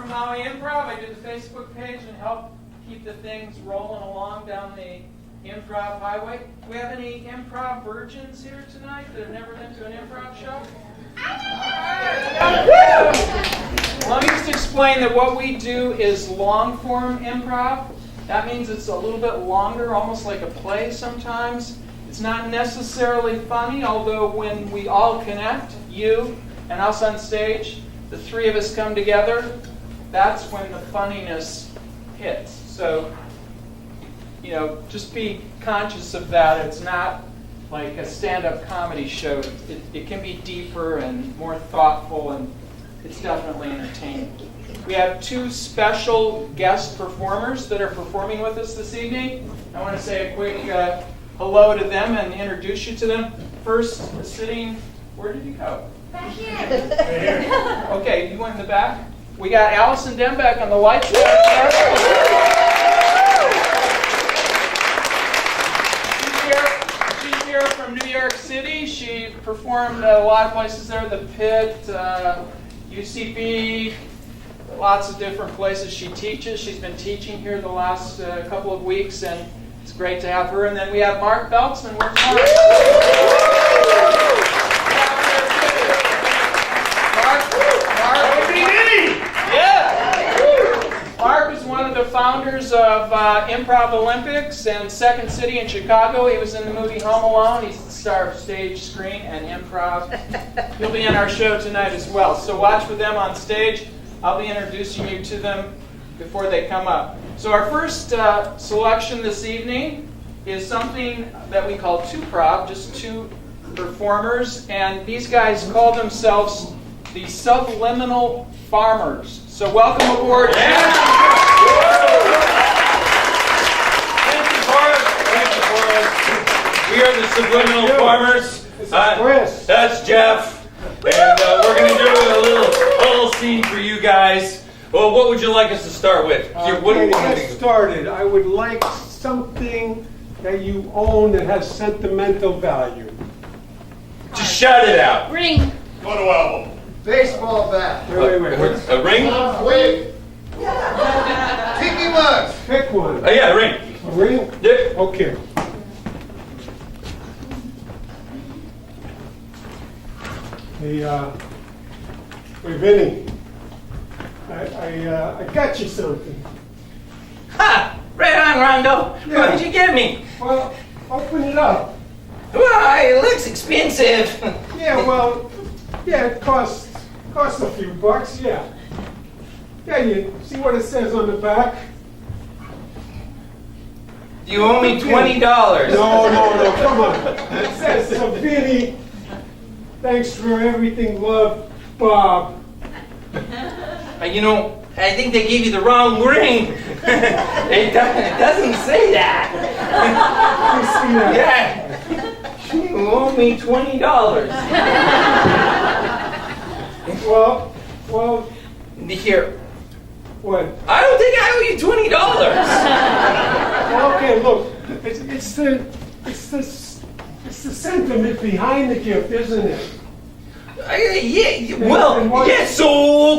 Maui Improv. I do the Facebook page and help keep the things rolling along down the Improv highway. Do we have any improv virgins here tonight that have never been to an improv show? Let me just explain that what we do is long-form improv. That means it's a little bit longer, almost like a play sometimes. It's not necessarily funny, although when we all connect, you and us on stage, the three of us come together, that's when the funniness hits. So, just be conscious of that. It's not like a stand-up comedy show. It can be deeper and more thoughtful, and it's definitely entertaining. We have two special guest performers that are performing with us this evening. I want to say a quick hello to them and introduce you to them. First, sitting, where did you go? Back here. Okay, you went in the back. We got Allison Dembek on the lights. She's here from New York City. She performed a lot of places there, the Pit, UCB, lots of different places she teaches. She's been teaching here the last couple of weeks, and it's great to have her. And then we have Mark Beltzman. Where's Mark? Mark is one of the founders of Improv Olympics and Second City in Chicago. He was in the movie Home Alone. He's the star of stage, screen, and improv. He'll be in our show tonight as well. So watch for them on stage. I'll be introducing you to them before they come up. So our first selection this evening is something that we call two-prov, just two performers. And these guys call themselves the Subliminal Farmers. So welcome aboard. Thank you, Forrest. We are the Subliminal Farmers. That's Jeff. And we're going to do a little scene for you guys. Well, what would you like us to start with? To get started, I would like something that you own that has sentimental value. Just shout it out. Ring. Photo album. Baseball bat. Wait. A ring? Wait. Tiki mugs. Pick one. Oh, yeah, a ring. A ring? Yeah. Okay. Hey, Vinny. I got you something. Ha! Right on, Rondo. Yeah. What did you get me? Well, open it up. Well, it looks expensive. Yeah, it costs a few bucks, yeah. Yeah, you see what it says on the back? You owe me $20. No, come on. It says, so Vinny, thanks for everything, love, Bob. I think they gave you the wrong ring. It doesn't say that. You see that? Yeah. You owe me $20. Well, Here. what? I don't think I owe you $20. Well, okay, look, it's the sentiment behind the gift, isn't it? So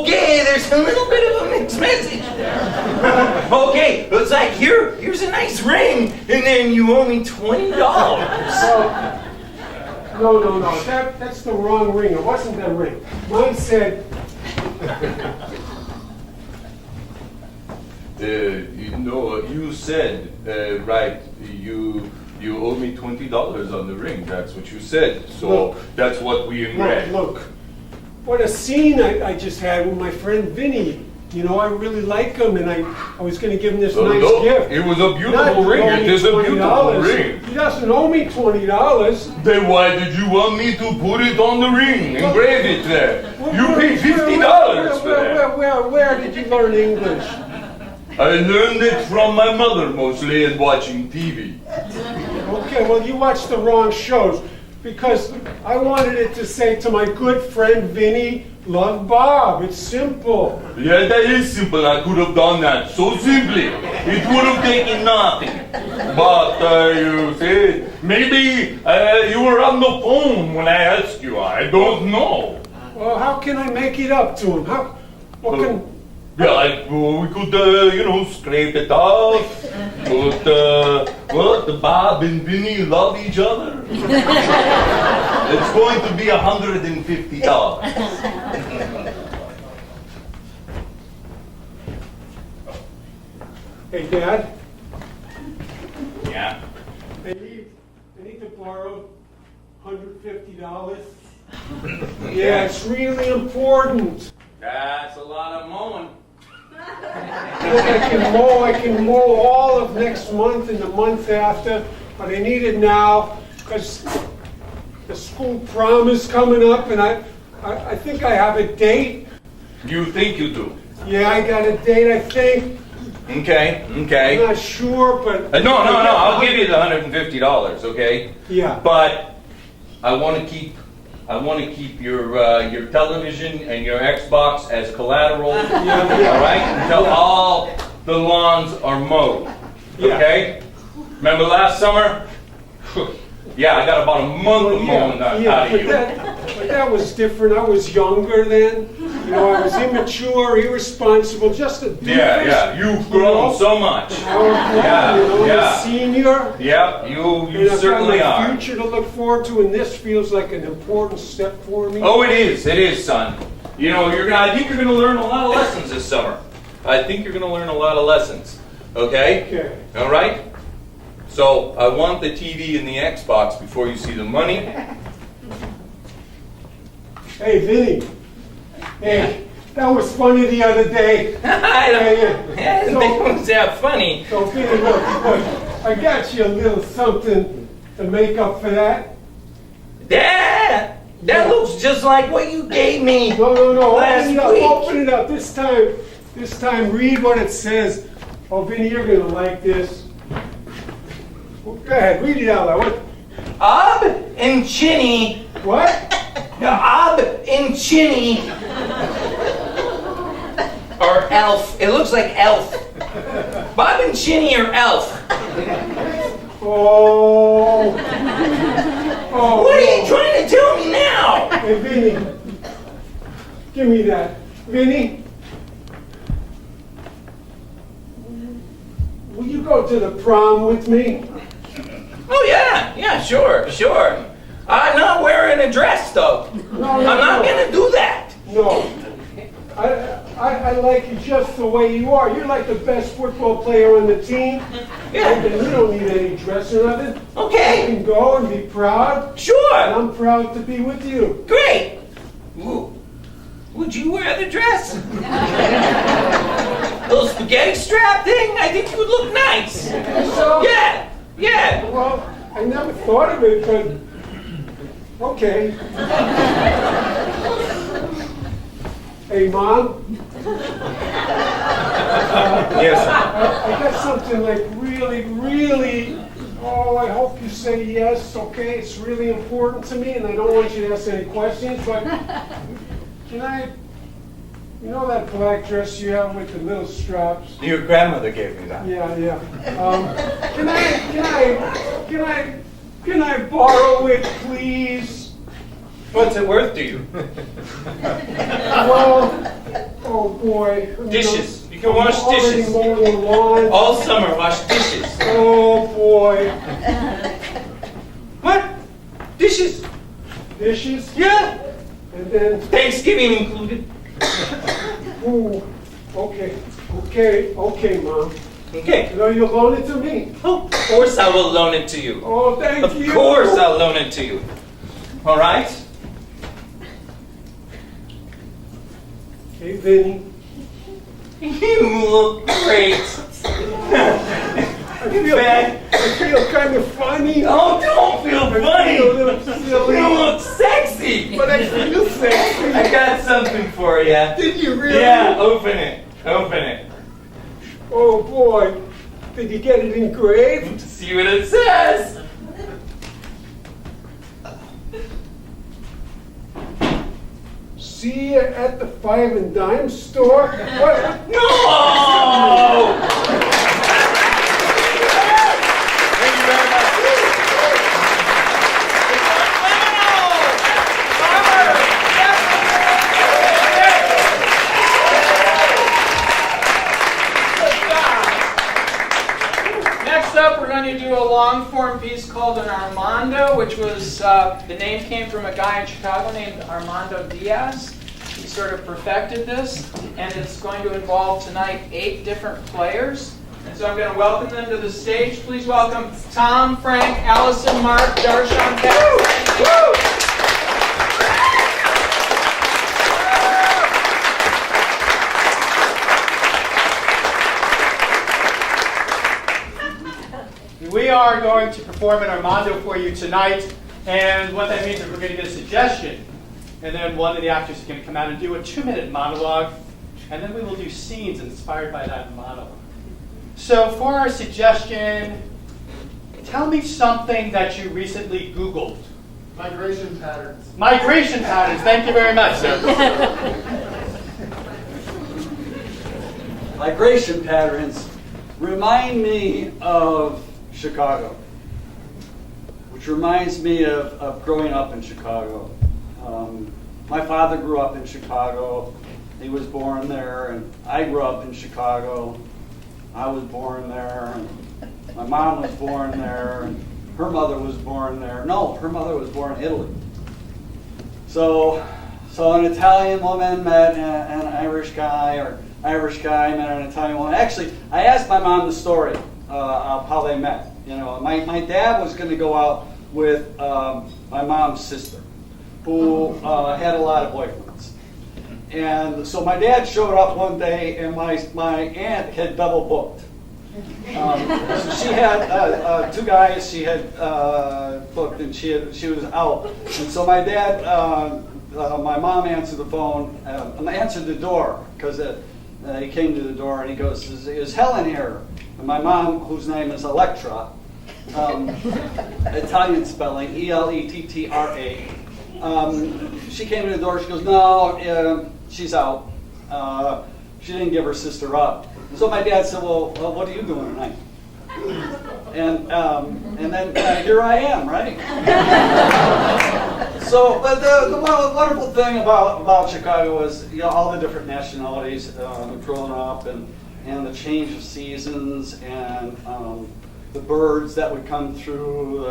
okay, there's a little bit of a mixed message there. Okay, it's like here's a nice ring, and then you owe me $20. No, that's the wrong ring. It wasn't that ring. Mine said, You said, right, you owe me $20 on the ring. That's what you said. So Look. That's what we read. look, what a scene I just had with my friend Vinny You know, I really like him, and I was going to give him this Oh, nice no, gift. it was a Not beautiful ring. owe It me is a beautiful $20. ring. He doesn't owe me $20. Then why did you want me to put it on the ring, engrave it there? You paid $50 for that. Where did you learn English? I learned it from my mother mostly and watching TV. Okay, well, you watched the wrong shows, because I wanted it to say to my good friend Vinny, love Bob. It's simple. Yeah, that is simple. I could have done that so simply. It would have taken nothing. But you see, maybe you were on the phone when I asked you. I don't know. Well, how can I make it up to him? What can... Yeah, we could, scrape it off. But, Bob and Vinny love each other. It's going to be $150. Hey, Dad, Yeah. I need to borrow $150. Yeah, it's really important. That's a lot of mowing. Look, I can mow all of next month and the month after, but I need it now because the school prom is coming up, and I think I have a date. You think you do? Yeah, I got a date, I think. Okay. I'm not sure, but... No. I'll give you the $150. Okay. Yeah. But I want to keep your television and your Xbox as collateral. Yeah. All right, until all the lawns are mowed. Yeah. Okay. Remember last summer? Yeah, I got about a month of mowing out of you. But that was different. I was younger then. You know, I was immature, irresponsible, just a doofus. Yeah. You've grown so much. I'm a senior. Yeah, you And I've certainly got my are. future to look forward to, and this feels like an important step for me. Oh, it is, son. You know, I think you're gonna learn a lot of lessons this summer. Okay? Okay. All right? So, I want the TV and the Xbox before you see the money. Hey, Vinny. Hey, that was funny the other day. I didn't think it was that funny. So, Vinny, look, I got you a little something to make up for that. Dad, that looks just like what you gave me. No. Last Open it up. This time, read what it says. Oh, Vinny, you're going to like this. Well, go ahead, read it out loud. Ob and Chinny. What? Ob and Chinny. Or Elf. It looks like Elf. Bob and Chinny are Elf. Oh. What are you trying to tell me now? Hey, Vinny. Give me that. Vinny. Will you go to the prom with me? Oh yeah, sure. I'm not wearing a dress though. No. I'm not gonna do that. No. I like you just the way you are. You're like the best football player on the team. Yeah. And you don't need any dress or nothing. You Okay, can go and be proud. And sure. I'm proud to be with you. Great. Ooh. Would you wear the dress? Little spaghetti strap thing? I think you would look nice. So, Yeah. well, I never thought of it, but okay. Hey, Mom. Yes, sir. I got something like really, oh, I hope you say yes, okay? It's really important to me, and I don't want you to ask any questions, but can I, you know that black dress you have with the little straps? Your grandmother gave me that. Yeah. Can I borrow it, please? What's it worth to you? Well, oh boy. Dishes. You can wash I'm already dishes. mowing the lawn. All summer, wash dishes. Oh boy. What? Dishes? Dishes? Yeah. And then, Thanksgiving included. ooh, okay, Mom. Okay. You know, you'll loan it to me. Oh, of course I will loan it to you. Oh, thank you. Of course I'll loan it to you. All right? Hey, Vinny. You look great. I feel kind of funny. Oh, don't feel funny. feel a little silly. You look sexy. But I feel sexy. I got something for you. Did you really? Yeah, open it. Open it. Oh boy. Did you get it engraved? See what it says. See you at the 5 and dime store? What? No! Thank you very much. Next up, we're going to do a long-form piece called an Armando, which was, the name came from a guy in Chicago named Armando Diaz. He sort of perfected this, and it's going to involve tonight 8 different players. And so I'm going to welcome them to the stage. Please welcome Tom, Frank, Allison, Mark, Darshan, Kevin. We are going to perform an Armando for you tonight, and what that means is we're going to get a suggestion, and then one of the actors is going to come out and do a 2-minute monologue, and then we will do scenes inspired by that monologue. So for our suggestion, tell me something that you recently Googled. Migration patterns. Migration patterns. Thank you very much, sir. Migration patterns remind me of Chicago, which reminds me of growing up in Chicago. My father grew up in Chicago. He was born there, and I grew up in Chicago. I was born there, and my mom was born there, and her mother was born there. No, her mother was born in Italy. So an Italian woman met an Irish guy, or Irish guy met an Italian woman. Actually, I asked my mom the story of how they met. You know, my dad was going to go out with my mom's sister, who had a lot of boyfriends. And so my dad showed up one day, and my aunt had double booked. So she had 2 guys she had booked, and she was out. And so my dad, my mom answered the phone, answered the door, because he came to the door, and he goes, "Is Helen here?" And my mom, whose name is Electra, Italian spelling, Elettra. She came to the door. She goes, "No, she's out. She didn't give her sister up." So my dad said, "Well, what are you doing tonight?" And then here I am, right? So, but the wonderful thing about Chicago is, you know, all the different nationalities growing up, and the change of seasons, and the birds that would come through,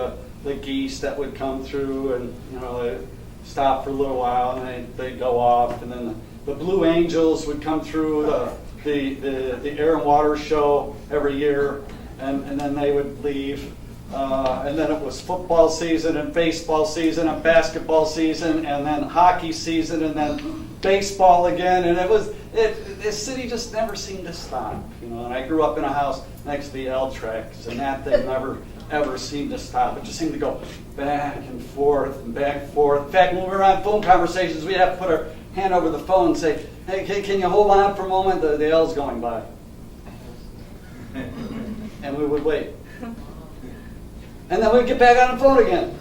the geese that would come through, and you know, they stop for a little while, and they'd go off, and then the Blue Angels would come through the Air and Water show every year, and then they would leave. And then it was football season, and baseball season, and basketball season, and then hockey season, and then baseball again. And the city just never seemed to stop, you know. And I grew up in a house next to the L tracks, and that thing never ever seemed to stop. It just seemed to go back and forth and back and forth. In fact, when we were on phone conversations, we'd have to put our hand over the phone and say, "Hey, can you hold on for a moment? The L's going by." And we would wait. And then we'd get back on the phone again.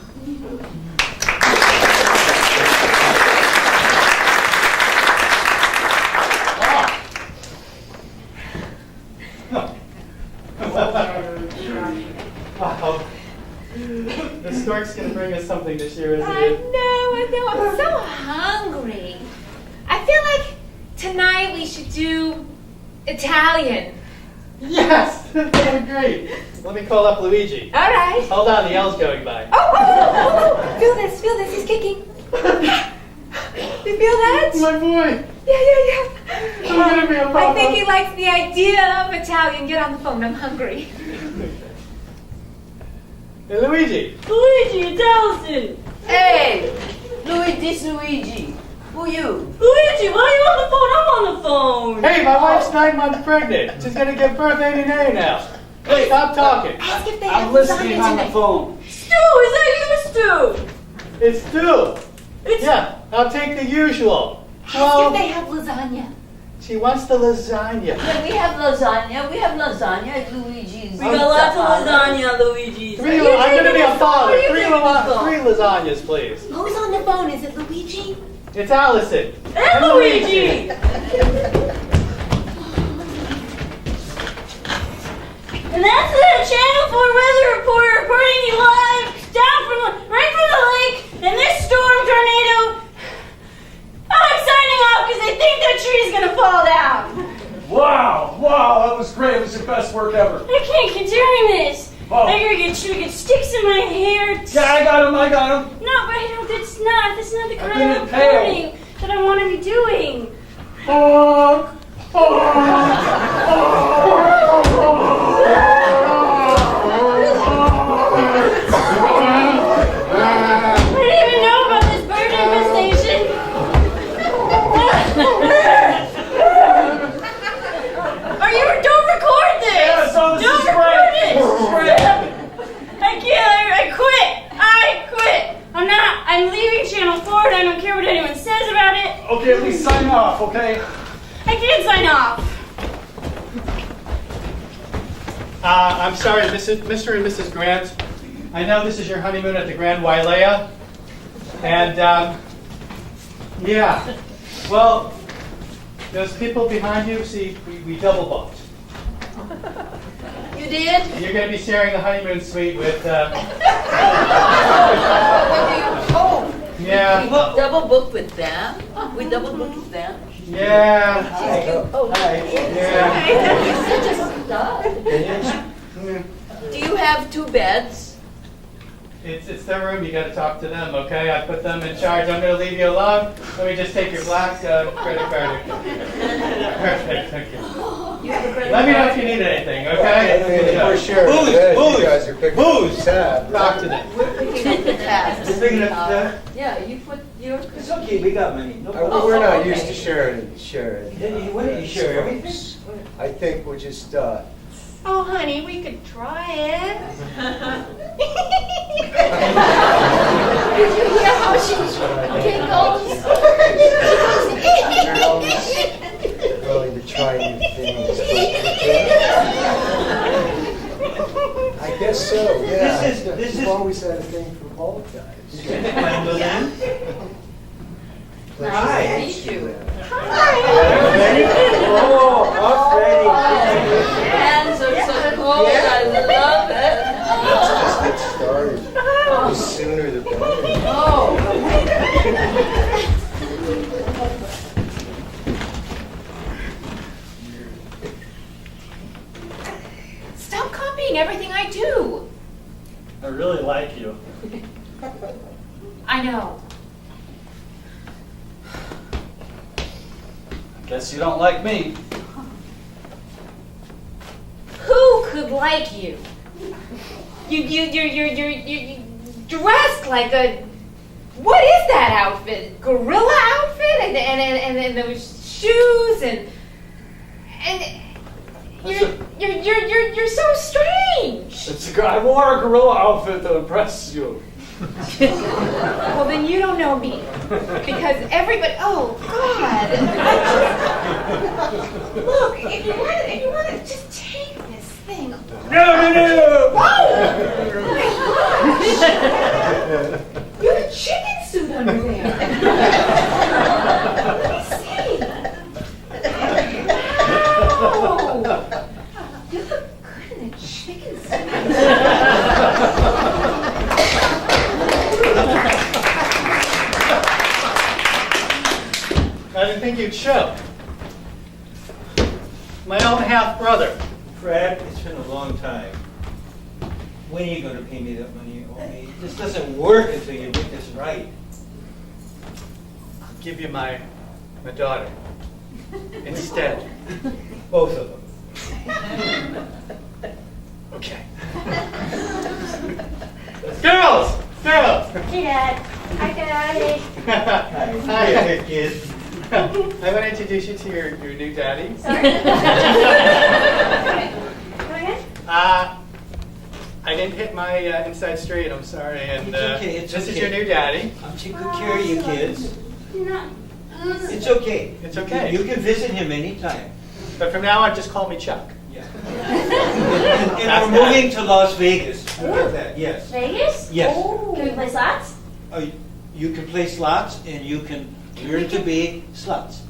Wow. The stork's going to bring us something this year, isn't I it? know. I'm so hungry. I feel like tonight we should do Italian. Yes! That'd be great. Let me call up Luigi. All right. Hold on, the L's going by. Oh. Feel this. He's kicking. You feel that? My boy! Yeah. I'm gonna be a papa. I think he likes the idea of Italian. Get on the phone. I'm hungry. Hey, Luigi! Luigi, it's Allison! Hey. Luigi, this Luigi. Who you? Luigi, why are you on the phone? I'm on the phone. Hey, my wife's 9 months pregnant. She's gonna give birth any day now. Hey, stop talking. Ask if they I'm have listening lasagna on the tonight. phone. Stu, is that you, Stu? It's Stu. It's Yeah, I'll take the usual. Ask if they have lasagna. She wants the lasagna. Yeah, we have lasagna. We have lasagna at Luigi's. We got lots of lasagna, Luigi. Three, Are you I'm gonna be taking a the phone? father. Are you Three, taking the phone? three lasagnas, please. Who's on the phone? Is it Luigi? It's Allison. And Luigi! And that's the Channel 4 weather reporter reporting you live down right from the lake in this storm tornado. I'm signing off because I think that tree's gonna fall down. Wow, that was great. It was your best work ever. I can't keep doing this. Oh. I'm gonna get sticks in my hair. Yeah, I got him. No, but I don't. That's not the I've kind been of in pain. reporting that I want to be doing. I didn't even know about this bird infestation. Don't record this. Yeah, so this Don't is record great. it. This is great. I can't. I quit. I'm leaving Channel 4 and I don't care what anyone says about it. Okay, at least sign off, okay? I can't sign off. I'm sorry, Mr. and Mrs. Grant. I know this is your honeymoon at the Grand Wailea. And, yeah. Well, those people behind you, see, we double booked. You did? You're going to be sharing the honeymoon suite with, Oh, yeah. we double booked with them? We double booked with them? Yeah. Oh, Yeah. you're such a stud. Do you have 2 beds? It's their room. You got to talk to them, okay? I put them in charge. I'm going to leave you alone. Let me just take your black credit card. Perfect. Thank you. You have a credit Let me know card? if you need anything, okay? For sure. Booze, You booze, guys are picking booze. sad. Talk to them. We're picking up the tabs. You're picking up the- Yeah, you put your. It's okay, we got money. No problem. We're not okay. used to sharing. What did you share? Everything? I think we're just, Oh, honey, we could try it. Did you hear how she giggles? you're always willing to try new things. I guess so, yeah. This is- You've always had a thing for ball guys. Hi. Meet you. Oh, up ready. Hands are so cold. I love it. Let's just get started. The sooner the better. Oh. Stop copying everything I do. I really like you. I know. Guess you don't like me. Who could like you? You're dressed like a. What is that outfit? Gorilla outfit and those shoes and you're so strange. I wore a gorilla outfit to impress you. Well, then you don't know me because everybody. Oh God! Look, if you want to just take this thing. No! Oh! You have a chicken suit under there. Let me see. Wow! You look good in a chicken suit. I didn't think you'd show. My own half-brother. Fred, it's been a long time. When are you going to pay me that money you owe me? This doesn't work until you get this right. I'll give you my daughter instead. Both of them. Okay. Girls! Hey, Dad. Hi, Daddy. Hi. Kid. I want to introduce you to your new daddy. Sorry. Come again? I didn't hit my inside straight, I'm sorry. And It's okay, it's this is okay. your new daddy. I'm taking good care of you kids. No. It's okay. It's okay. You can visit him anytime. But from now on, just call me Chuck. Yeah. And we're moving to Las Vegas. You get that? Yes. Vegas? Yes. Can we play slots? You can play slots and you can learn to be sluts.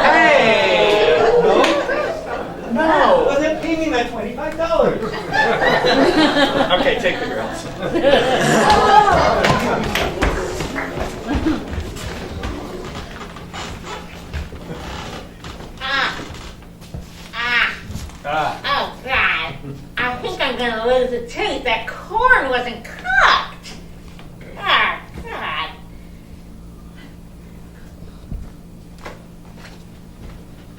Hey! No? No! Well, then pay me my $25. Okay, take the girls. Oh, God. I think I'm going to lose a tooth. That corn wasn't cooked. God, God.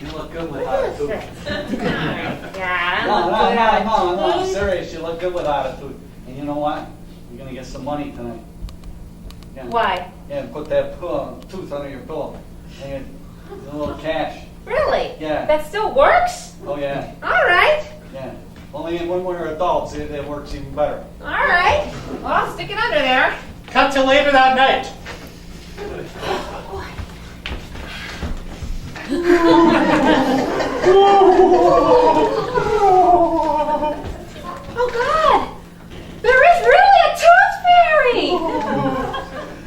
You look good without a tooth. Oh, God. I'm serious. You look good without a tooth. And you know what? You're going to get some money tonight. Yeah. Why? Yeah, put that tooth under your pillow. And get a little cash. Really? Yeah. That still works? Oh, yeah. All right. Yeah. Only when we're adults, it works even better. All right. Well, I'll stick it under there. Cut till later that night. Oh, God. There is really a tooth fairy.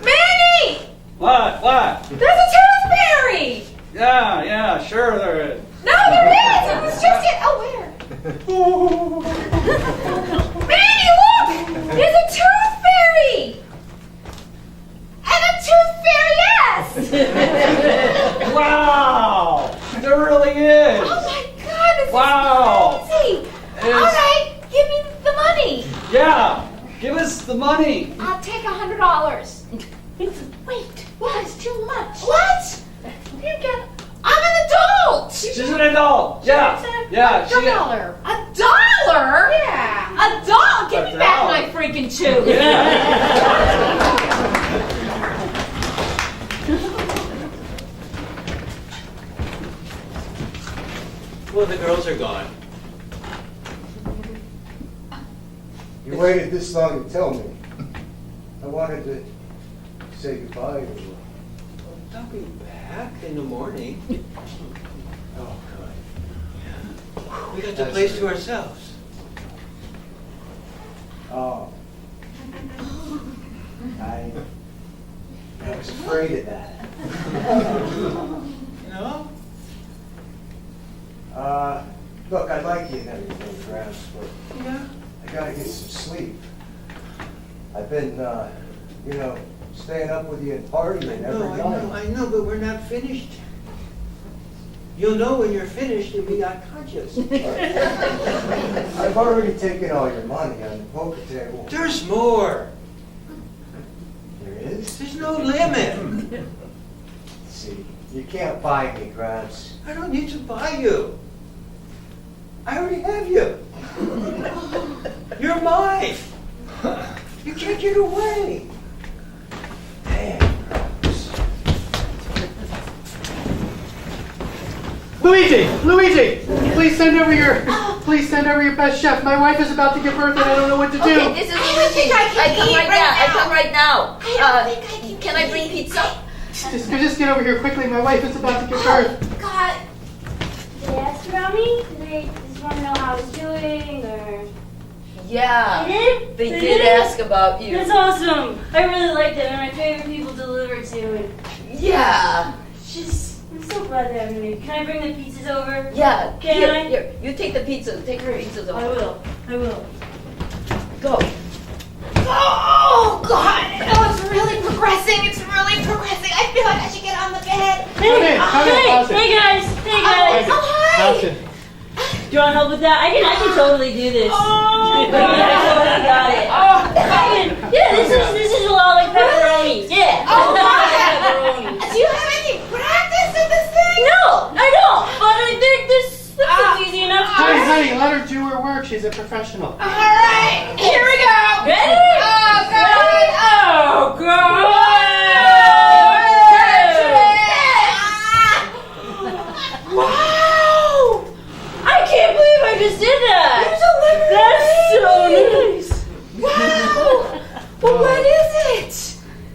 Manny! What? There's a tooth fairy. Yeah, sure there is. No, there is. It was just it. Oh, where? Manny, look! There's a tooth fairy! And a tooth fairy, yes! Wow! There really is. Oh my God, this Wow. is crazy! It All is. right, give me the money. Yeah. Give us the money. I'll take $100. Wait, that's too much. What? You get. I'm an adult. She's an adult. Yeah. Yeah. $1. $1? Yeah. $1? Give me back my freaking tooth. Well, the girls are gone. You waited this long to tell me. I wanted to say goodbye to you. They'll be back in the morning. Oh, God. We got the place to ourselves. Oh. I was afraid of that. No? Look, I like you and everything, Gramps, but Yeah. I gotta get some sleep. I've been, staying up with you and partying every night. I know, but we're not finished. You'll know when you're finished if we got conscious. I've already taken all your money on the poker table. There's more. There is? There's no limit. See, you can't buy me, Gramps. I don't need to buy you. I already have you. You're mine. You can't get away. Damn, Gramps. Luigi, please send over your best chef. My wife is about to give birth and I don't know what to do. Okay, this is Luigi. I come right now. I come right now. I don't think I can. Can I bring pizza? Just get over here quickly. My wife is about to give birth. God. Did they ask about me? Did they just want to know how I was doing, or? Yeah. They did? They did ask about you. That's awesome. I really liked it. They're my favorite people to deliver to. And Yeah. I'm so glad they're having me. Can I bring the pizzas over? Yeah. Can I? Here, you take the pizza. Take the pizzas I over. will. Go. Oh, God. Oh, it's really progressing. It's really progressing. I feel like I should get on the bed. Hey, Come in. hey guys. Hey guys. Oh, hi. How's it? Do you want to help with that? I can totally do this. Oh, I totally got it. Yeah, this is a lot like pepperonis. Yeah. Oh, a lot like God. pepperonis. Do you have any practice in this thing? No, I don't. But this is easy enough. Honey, let her do her work. She's a professional. All right. Here we go. Ready? Oh, God. Oh, God! Wow! I can't believe I just did that! That's so nice! Wow! Well, what is it?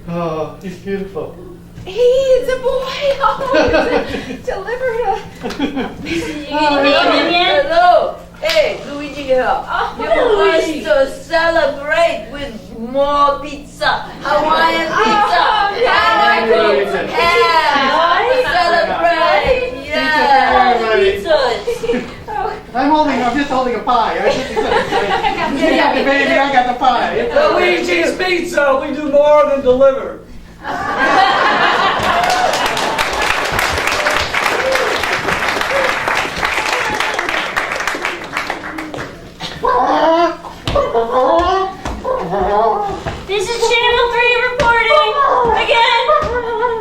Oh, he's beautiful. He's a boy. Oh, delivered a... Hello. Hey, Luigi here. Oh, You want to celebrate with more pizza, Hawaiian pizza. Celebrate. Yeah. I'm just holding a pie. You got the baby, I got the pie. Luigi's Pizza, we do more than deliver. This is Channel 3 reporting again.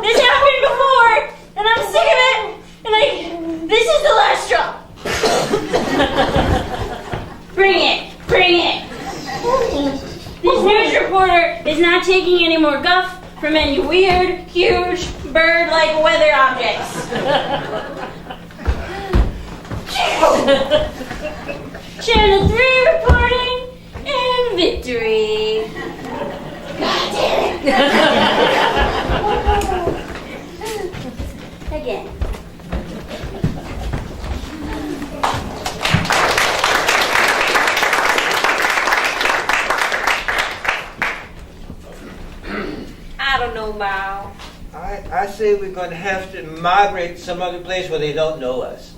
This happened before, and I'm sick of it. And this is the last straw. Bring it. This news reporter is not taking any more guff from any weird, huge, bird-like weather objects. Channel 3 reporting and victory. God damn it. Again. I don't know, Mao. I say we're going to have to migrate to some other place where they don't know us.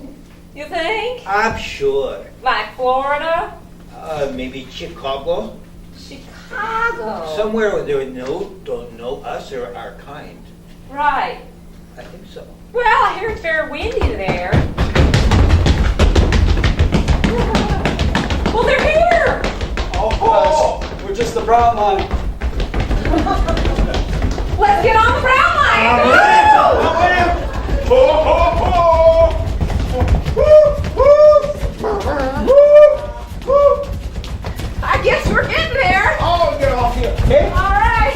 You think? I'm sure. Like Florida? Maybe Chicago. Chicago. Somewhere where they don't know us or our kind. Right. I think so. Well, I hear it's very windy there. Well, they're here. Oh, we're just the brown line. Let's get on the brown line. I guess we're getting there. Oh, get off here, okay? All right.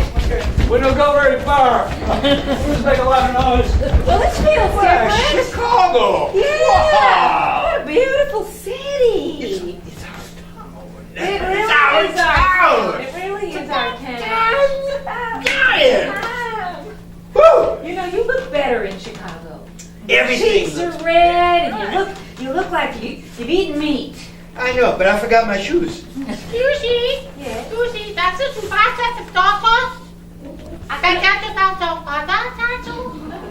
We don't go very far. We just make a lot of noise. Well, this feels different. Chicago! Yeah. What a beautiful city. It's our town over It there. really It's our is our town! It really is our town. You know, you look better in Chicago. Everything Cheeks are looks red, and you look like you've eaten meat. I know, but I forgot my shoes. Susie, Yes. Susie, das ist ein Wasser Doppel. I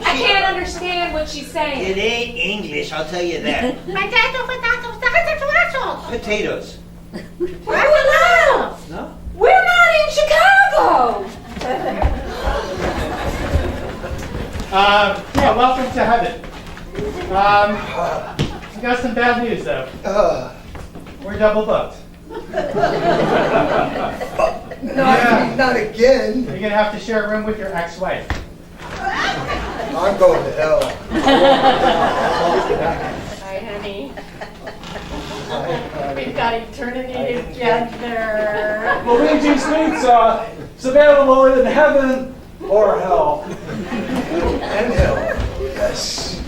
I can't understand what she's saying. It ain't English, I'll tell you that. Potatoes. No? We're not in Chicago. Yeah, welcome to heaven. I got some bad news though. We're double booked. Not again. You're gonna have to share a room with your ex-wife. I'm going to hell. Hi, honey. We've got eternity together. Luigi's Pizza is available in heaven or hell. And hell. Yes.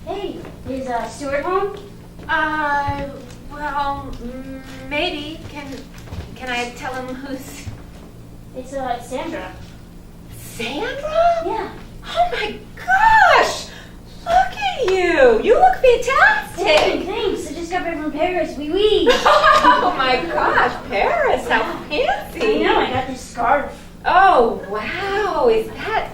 Hey, is Stuart home? Well, maybe. Can I tell him who's It's Sandra. Sandra? Yeah. Oh my gosh! Look at you! You look fantastic! Thanks. I just got back from Paris. Wee wee. Oh my gosh, Paris, how I fancy! know. I got this scarf. Oh wow, is that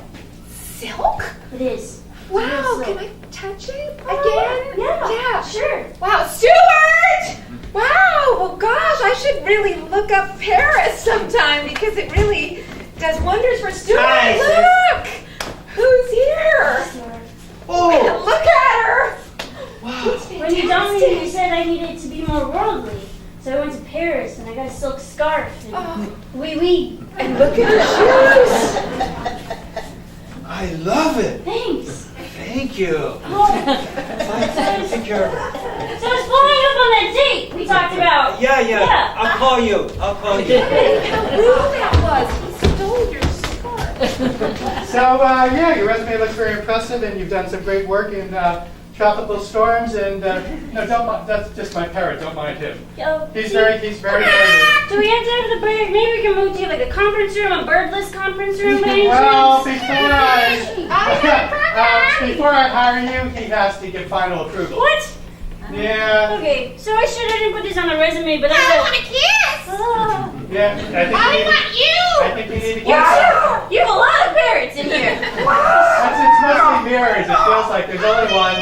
silk? It is. Wow, Yes, can I touch it again? Yeah. Sure. Wow, Stuart! Wow, well gosh, I should really look up Paris sometime because it really does wonders for Stuart. Hi, Look! Who's here? Oh! Look at her! Wow. When you dumped me, you said I needed to be more worldly. So I went to Paris and I got a silk scarf. And wee wee. And look at her shoes! I love it. Thanks. Thank you. Take care. So it's following up on that date we talked about. Yeah. I'll call you. How rude that was. He stole your scarf. So, yeah, your resume looks very impressive, and you've done some great work in tropical storms. And no, that's just my parrot. Don't mind him. He's very friendly. Do we have to have the bird? Maybe we can move to like a conference room, a birdless conference room. By any Well, chance? before I hire you, he has to give final approval. What? Yeah. Okay, so I didn't put this on the resume, but I want a kiss. Oh. Yeah, I want you. I think you need to get Wow. You have a lot of parrots in here. It's mostly mirrors. It feels like there's only one.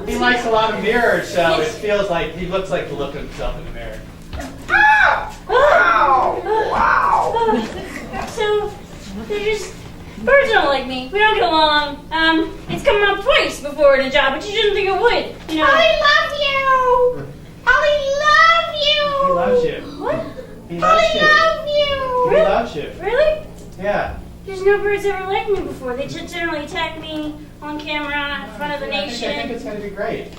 He likes a lot of mirrors, so it feels like he looks like the look of himself in the mirror. So, they're just, birds don't like me. We don't get along. It's come up twice before in a job, but you didn't think it would. You know. I love you. I love you. He loves you. What? He loves you. I love you. He loves you. Really? Yeah. There's no birds ever liked me before. They just generally attack me on camera in front of the nation. I think it's going to be great.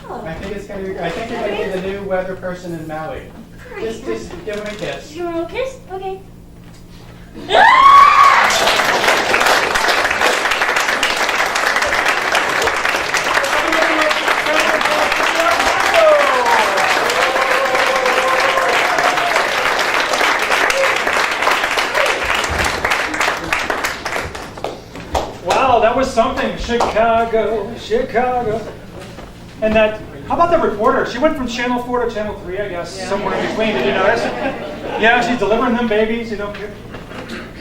Oh. I think it's going to be. I think you're going to be the new weather person in Maui. Just give him a kiss. Just give him a little kiss? Okay. Wow, that was something. Chicago. And that, how about the reporter? She went from Channel 4 to Channel 3, I guess, somewhere in between. Did you notice? Yeah, she's delivering them babies, you know.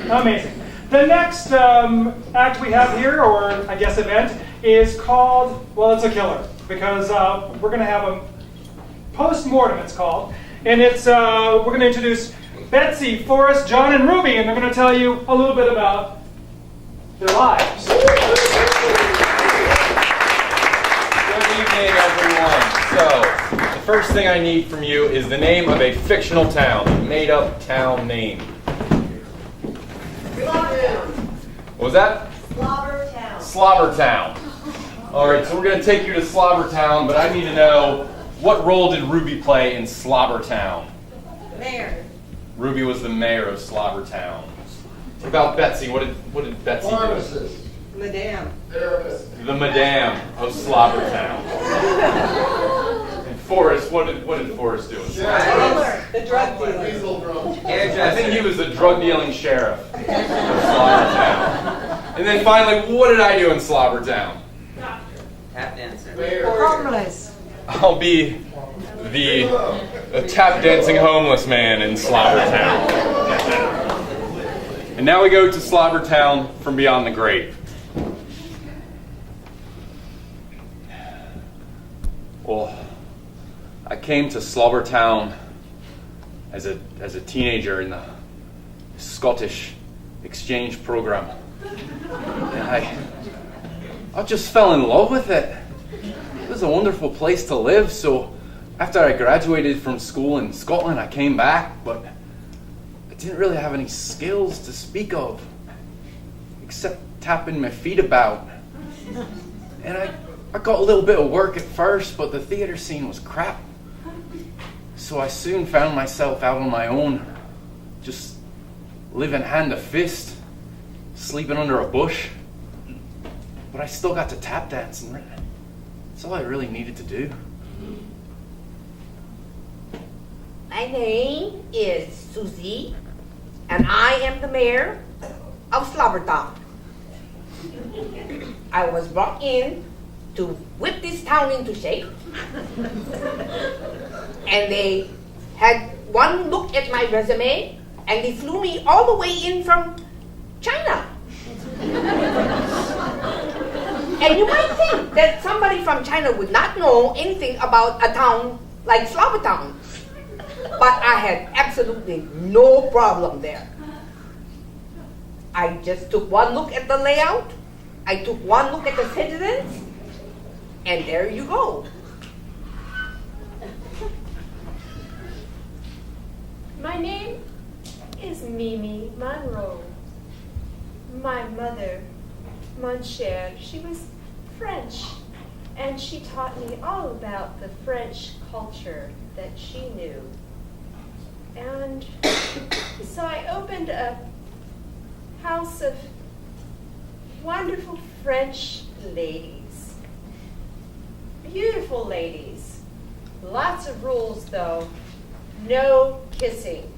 Amazing. The next act we have here, or I guess event, is called, well, it's a killer, because we're going to have a post-mortem, it's called. And it's, we're going to introduce Betsy, Forrest, John, and Ruby, and they're going to tell you a little bit about their lives. Good evening, everyone. So, the first thing I need from you is the name of a fictional town, a made-up town name. What was that? Slobbertown. Slobbertown. All right, so we're going to take you to Slobbertown, but I need to know, what role did Ruby play in Slobbertown? Mayor. Ruby was the mayor of Slobbertown. What about Betsy? What did Betsy do? Madame. The Madame of Slobbertown. And Forrest, what did Forrest do? The drug dealer. I think he was the drug dealing sheriff of Slobbertown. And then finally, what did I do in Slobbertown? Tap dancer. Homeless. I'll be the tap dancing homeless man in Slobbertown. And now we go to Slobbertown from beyond the grave. Well, I came to Slobbertown as a teenager in the Scottish exchange program. And I just fell in love with it. It was a wonderful place to live, so after I graduated from school in Scotland, I came back, but I didn't really have any skills to speak of, except tapping my feet about. And I got a little bit of work at first, but the theater scene was crap. So I soon found myself out on my own, just living hand to fist, sleeping under a bush. But I still got to tap dance, and that's all I really needed to do. My name is Susie, and I am the mayor of Slobbertown. I was brought in to whip this town into shape, and they had one look at my resume, and they flew me all the way in from China. And you might think that somebody from China would not know anything about a town like Slobbertown. But I had absolutely no problem there. I just took one look at the layout, I took one look at the citizens, and there you go. My name is Mimi Monroe. My mother, mon cher, she was French. And she taught me all about the French culture that she knew. And so I opened a house of wonderful French ladies. Beautiful ladies. Lots of rules, though. No kissing.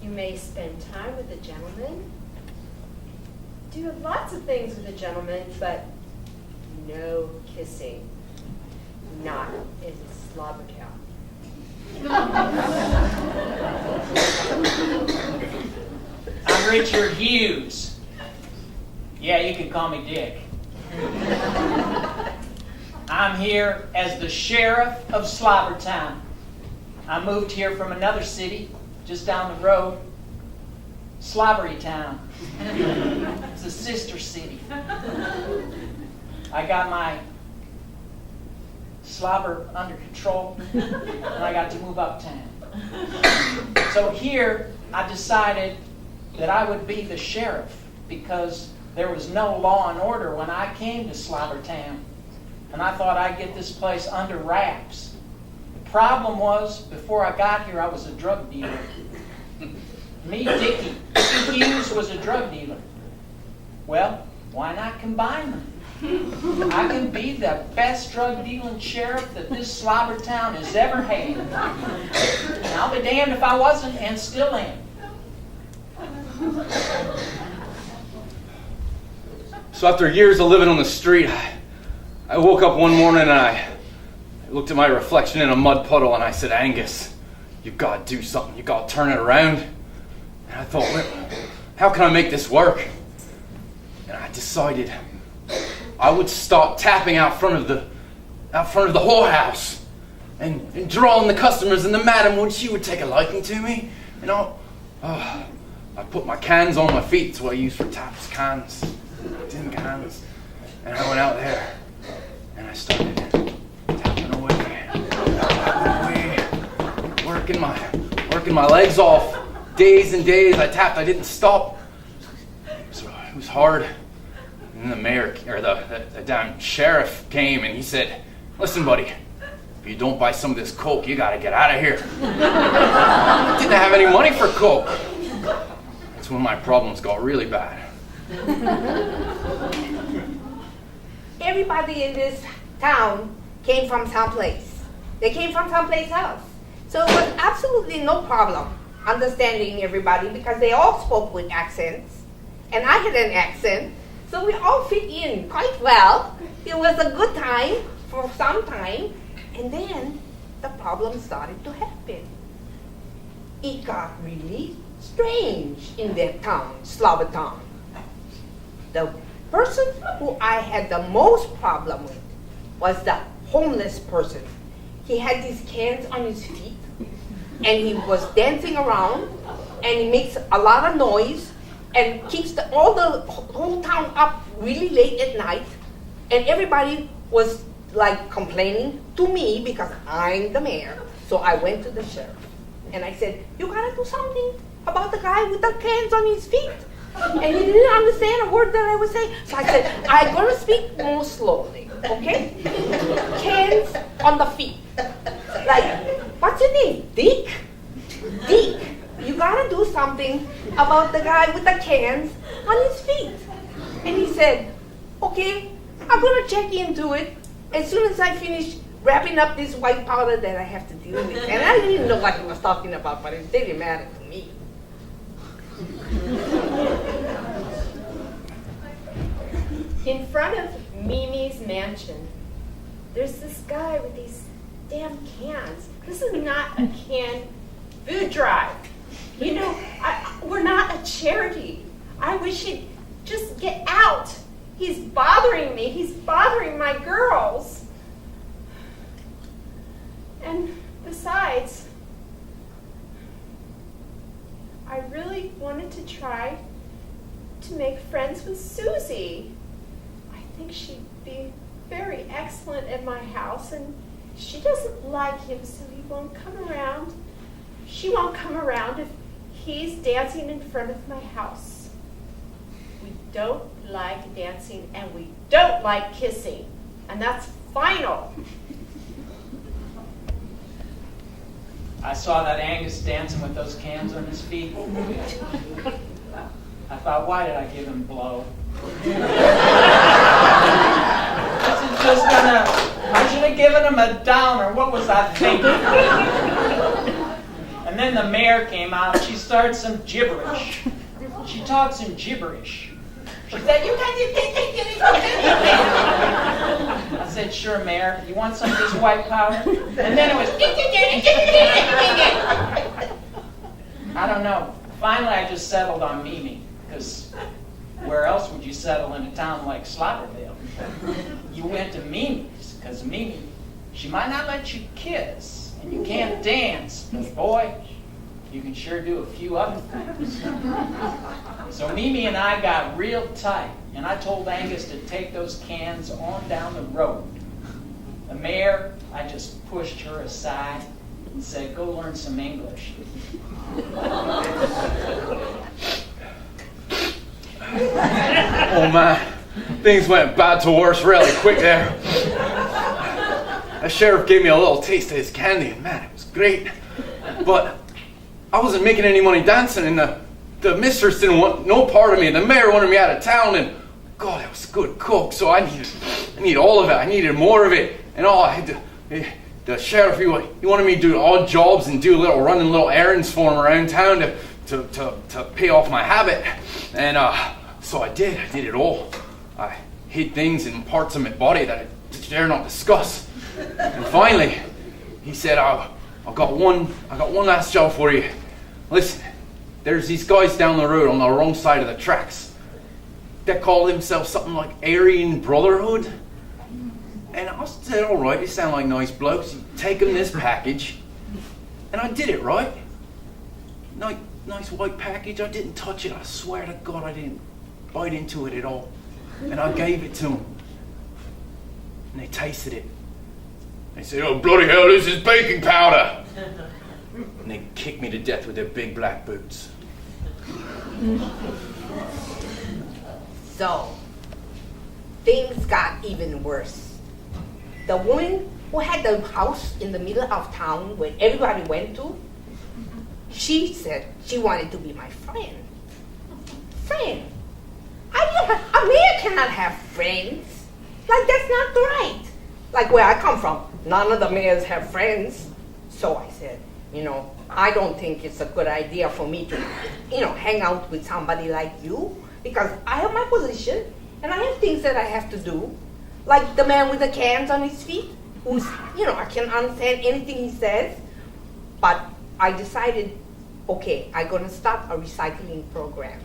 You may spend time with a gentleman, do lots of things with a gentleman, but no kissing. Not in Slobbertown. I'm Richard Hughes. Yeah, you can call me Dick. I'm here as the sheriff of Slobbertown. I moved here from another city just down the road, Slobberytown. It's a sister city. I got my slobber under control, and I got to move uptown. So here, I decided that I would be the sheriff because there was no law and order when I came to Slobbertown, and I thought I'd get this place under wraps. The problem was, before I got here, I was a drug dealer. Me, Dickie Hughes, was a drug dealer. Well, why not combine them? I can be the best drug dealing sheriff that this Slobbertown has ever had. And I'll be damned if I wasn't, and still am. So after years of living on the street, I woke up one morning and I looked at my reflection in a mud puddle and I said, Angus, you gotta do something. You gotta turn it around. And I thought, well, how can I make this work? And I decided I would start tapping out front of the whorehouse and drawing the customers, and the madam she would take a liking to me. You know, I put my cans on my feet. It's what I use for taps, cans, tin cans. And I went out there and I started tapping away, working my legs off. Days and days I tapped. I didn't stop. So it was hard. And the mayor, or the damn sheriff came and he said, listen, buddy, if you don't buy some of this coke, you gotta get out of here. I didn't have any money for coke. That's when my problems got really bad. Everybody in this town came from someplace. They came from someplace else. So it was absolutely no problem understanding everybody because they all spoke with accents. And I had an accent. So we all fit in quite well. It was a good time for some time. And then the problem started to happen. It got really strange in that town, Slobbertown. The person who I had the most problem with was the homeless person. He had these cans on his feet, and he was dancing around, and he makes a lot of noise, and keeps the whole town up really late at night, and everybody was like complaining to me because I'm the mayor. So I went to the sheriff, and I said, you gotta do something about the guy with the cans on his feet. And he didn't understand a word that I was saying. So I said, I'm gonna speak more slowly, okay? Cans on the feet. Like, what's your name? Dick? Dick, you gotta do something about the guy with the cans on his feet. And he said, okay, I'm gonna check into it as soon as I finish wrapping up this white powder that I have to deal with. And I didn't know what he was talking about, but it didn't matter to me. In front of Mimi's mansion, there's this guy with these damn cans. This is not a canned food drive. You know, we're not a charity. I wish he'd just get out. He's bothering me. He's bothering my girls. And besides, I really wanted to try to make friends with Susie. I think she'd be very excellent at my house, and she doesn't like him, so he won't come around. She won't come around if he's dancing in front of my house. We don't like dancing and we don't like kissing. And that's final. I saw that Angus dancing with those cans on his feet. I thought, why did I give him blow? I should have given him a downer. What was I thinking? And then the mayor came out and she started some gibberish. She talked some gibberish. She said, you guys didn't take anything. I said, sure, Mayor. You want some of this white powder? And then it was, I don't know. Finally, I just settled on Mimi, because where else would you settle in a town like Slaughterville? You went to Mimi's, because Mimi, she might not let you kiss, and you can't dance, but boy, you can sure do a few other things. So Mimi and I got real tight, and I told Angus to take those cans on down the road. The mayor, I just pushed her aside and said, go learn some English. Oh man, things went bad to worse really quick there. The sheriff gave me a little taste of his candy, and man, it was great. But I wasn't making any money dancing, and the mistress didn't want no part of me, and the mayor wanted me out of town, and God, I was a good cook, so I needed all of it. I needed more of it, and all I had to. The sheriff, he wanted me to do odd jobs and running little errands for him around town to pay off my habit, and so I did it all. I hid things in parts of my body that I dare not discuss, and finally, he said, I got one last job for you. Listen, there's these guys down the road on the wrong side of the tracks that call themselves something like Aryan Brotherhood. And I said, all right, they sound like nice blokes. You take them this package. And I did it, right? Nice white package. I didn't touch it. I swear to God, I didn't bite into it at all. And I gave it to them. And they tasted it. They said, oh, bloody hell, this is baking powder. And they kicked me to death with their big black boots. So, things got even worse. The woman who had the house in the middle of town where everybody went to, she said she wanted to be my friend. Friend? A mayor cannot have friends. Like, that's not right. Like where I come from, none of the mayors have friends. So I said, I don't think it's a good idea for me to, hang out with somebody like you, because I have my position and I have things that I have to do. Like the man with the cans on his feet, who's, I can understand anything he says, but I decided, okay, I'm gonna start a recycling program.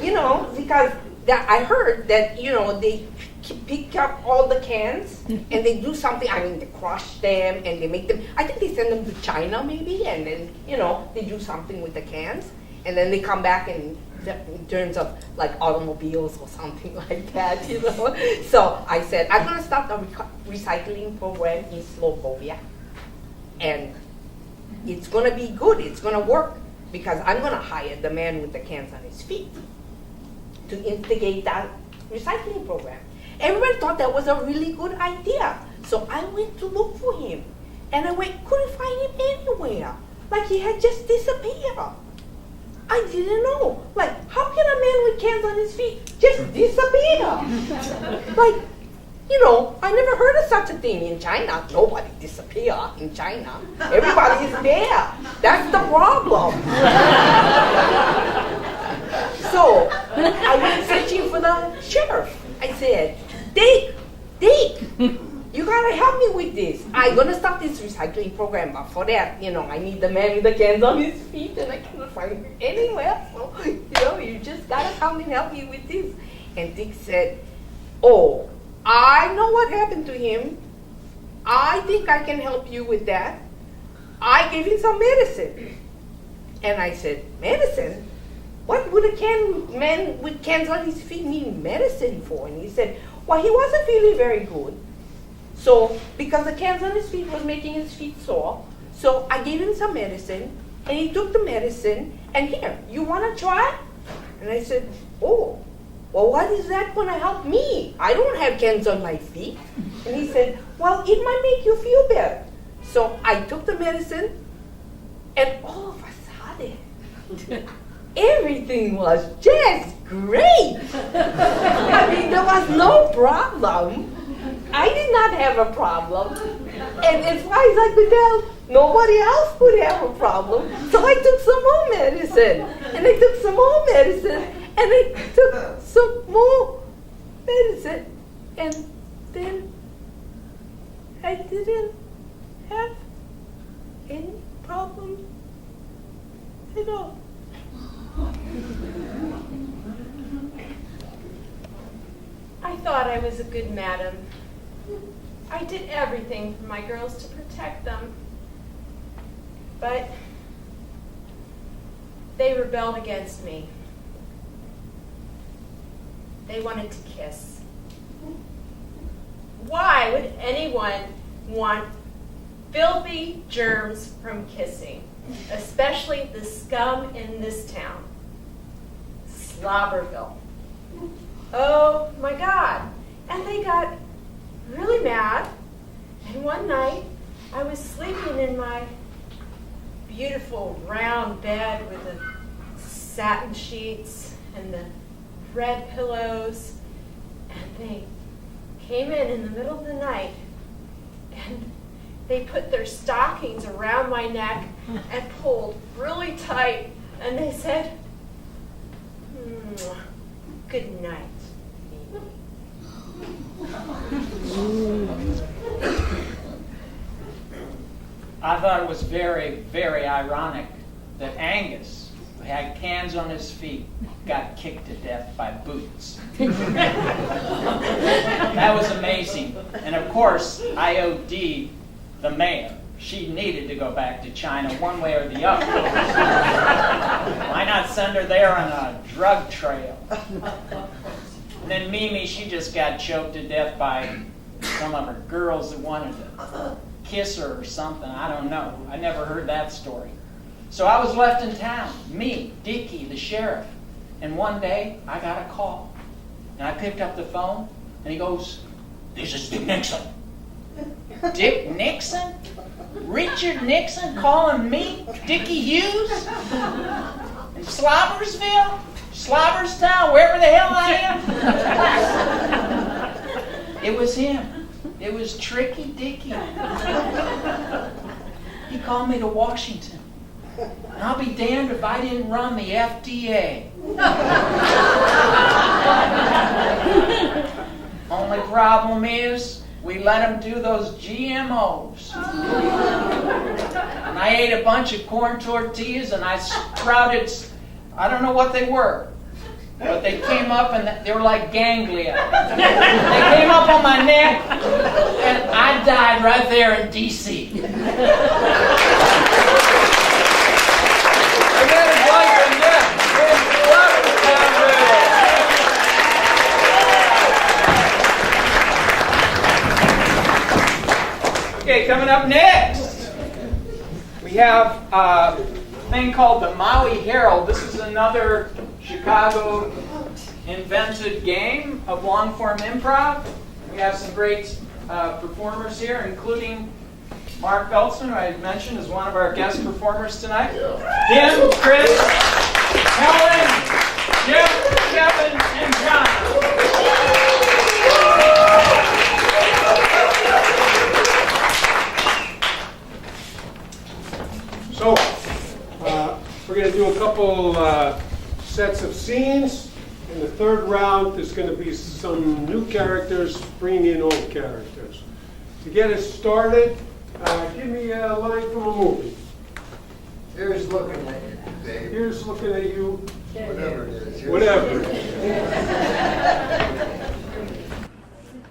Because I heard that, they pick up all the cans and they do something, they crush them and they make them, I think they send them to China maybe, and then, they do something with the cans, and then they come back in terms of like automobiles or something like that, So I said, I'm gonna start a recycling program in Slovenia, and it's gonna be good, it's gonna work, because I'm gonna hire the man with the cans on his feet to instigate that recycling program. Everybody thought that was a really good idea. So I went to look for him. And I couldn't find him anywhere. Like he had just disappeared. I didn't know. Like, how can a man with cans on his feet just disappear? Like, I never heard of such a thing in China. Nobody disappear in China. Everybody is there. That's the problem. So I went searching for the sheriff. I said, Dick, you gotta help me with this. I'm gonna start this recycling program, but for that, I need the man with the cans on his feet, and I cannot find him anywhere. So, you just gotta come and help me with this. And Dick said, oh, I know what happened to him. I think I can help you with that. I gave him some medicine. And I said, medicine? What would a man with cans on his feet need medicine for? And he said, well, he wasn't feeling very good. So, because the cans on his feet was making his feet sore, so I gave him some medicine, and he took the medicine, and here, you want to try? And I said, oh, well, what is that going to help me? I don't have cans on my feet. And he said, well, it might make you feel better. So I took the medicine, and all of a sudden, everything was just great. I mean, there was no problem. I did not have a problem. And as far as I could tell, nobody else would have a problem. So I took some more medicine. And I took some more medicine. And I took some more medicine. And then I didn't have any problem at all. I thought I was a good madam. I did everything for my girls to protect them. But they rebelled against me. They wanted to kiss. Why would anyone want filthy germs from kissing? Especially the scum in this town. Slobberville. Oh my God. And they got really mad. And one night, I was sleeping in my beautiful round bed with the satin sheets and the red pillows. And they came in the middle of the night and they put their stockings around my neck and pulled really tight. And they said, good night. I thought it was very, very ironic that Angus, who had cans on his feet, got kicked to death by boots. That was amazing. And of course, IOD, the mayor, she needed to go back to China one way or the other. Why not send her there on a drug trail? And then Mimi, she just got choked to death by some of her girls that wanted to kiss her or something. I don't know. I never heard that story. So I was left in town, me, Dickie, the sheriff. And one day, I got a call. And I picked up the phone, and he goes, "This is Dick Nixon." Dick Nixon? Richard Nixon calling me, Dickie Hughes? In Slobbersville? Slobberstown, wherever the hell I am? It was him. It was Tricky Dickie. He called me to Washington. And I'll be damned if I didn't run the FDA. Only problem is, we let them do those GMOs. And I ate a bunch of corn tortillas and I sprouted, I don't know what they were, but they came up and they were like ganglia. They came up on my neck and I died right there in D.C. Okay, coming up next, we have a thing called the Maui Herald. This is another Chicago invented game of long-form improv. We have some great performers here, including Mark Beltzman, who I mentioned is one of our guest performers tonight. Him, Chris, Helen, Jeff, Kevin, and John. So, we're going to do a couple sets of scenes. In the third round, there's going to be some new characters bringing in old characters. To get us started, give me a line from a movie. Here's looking at you, babe. Here's looking at you. Whatever it is. Whatever.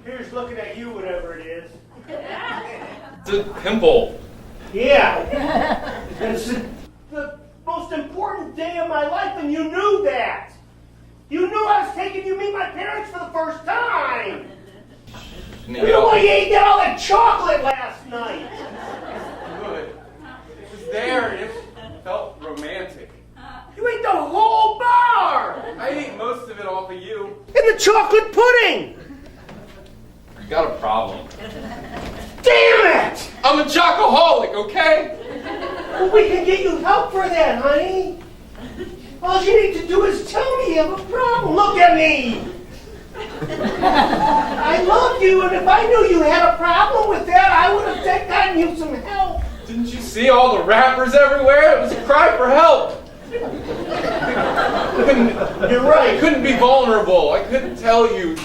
Here's looking at you, whatever it is. It's a pimple. Yeah. It's the most important day of my life, and you knew that. You knew I was taking you to meet my parents for the first time. You know why you ate all that chocolate last night. Good. It was there and it felt romantic. You ate the whole bar. I off of you. And the chocolate pudding! You got a problem. Damn it! I'm a chocoholic, okay? Well, we can get you help for that, honey. All you need to do is tell me you have a problem. Look at me! I love you, and if I knew you had a problem with that, I would have gotten you some help. Didn't you see all the rappers everywhere? It was a cry for help. You're right. I couldn't be vulnerable. I couldn't tell you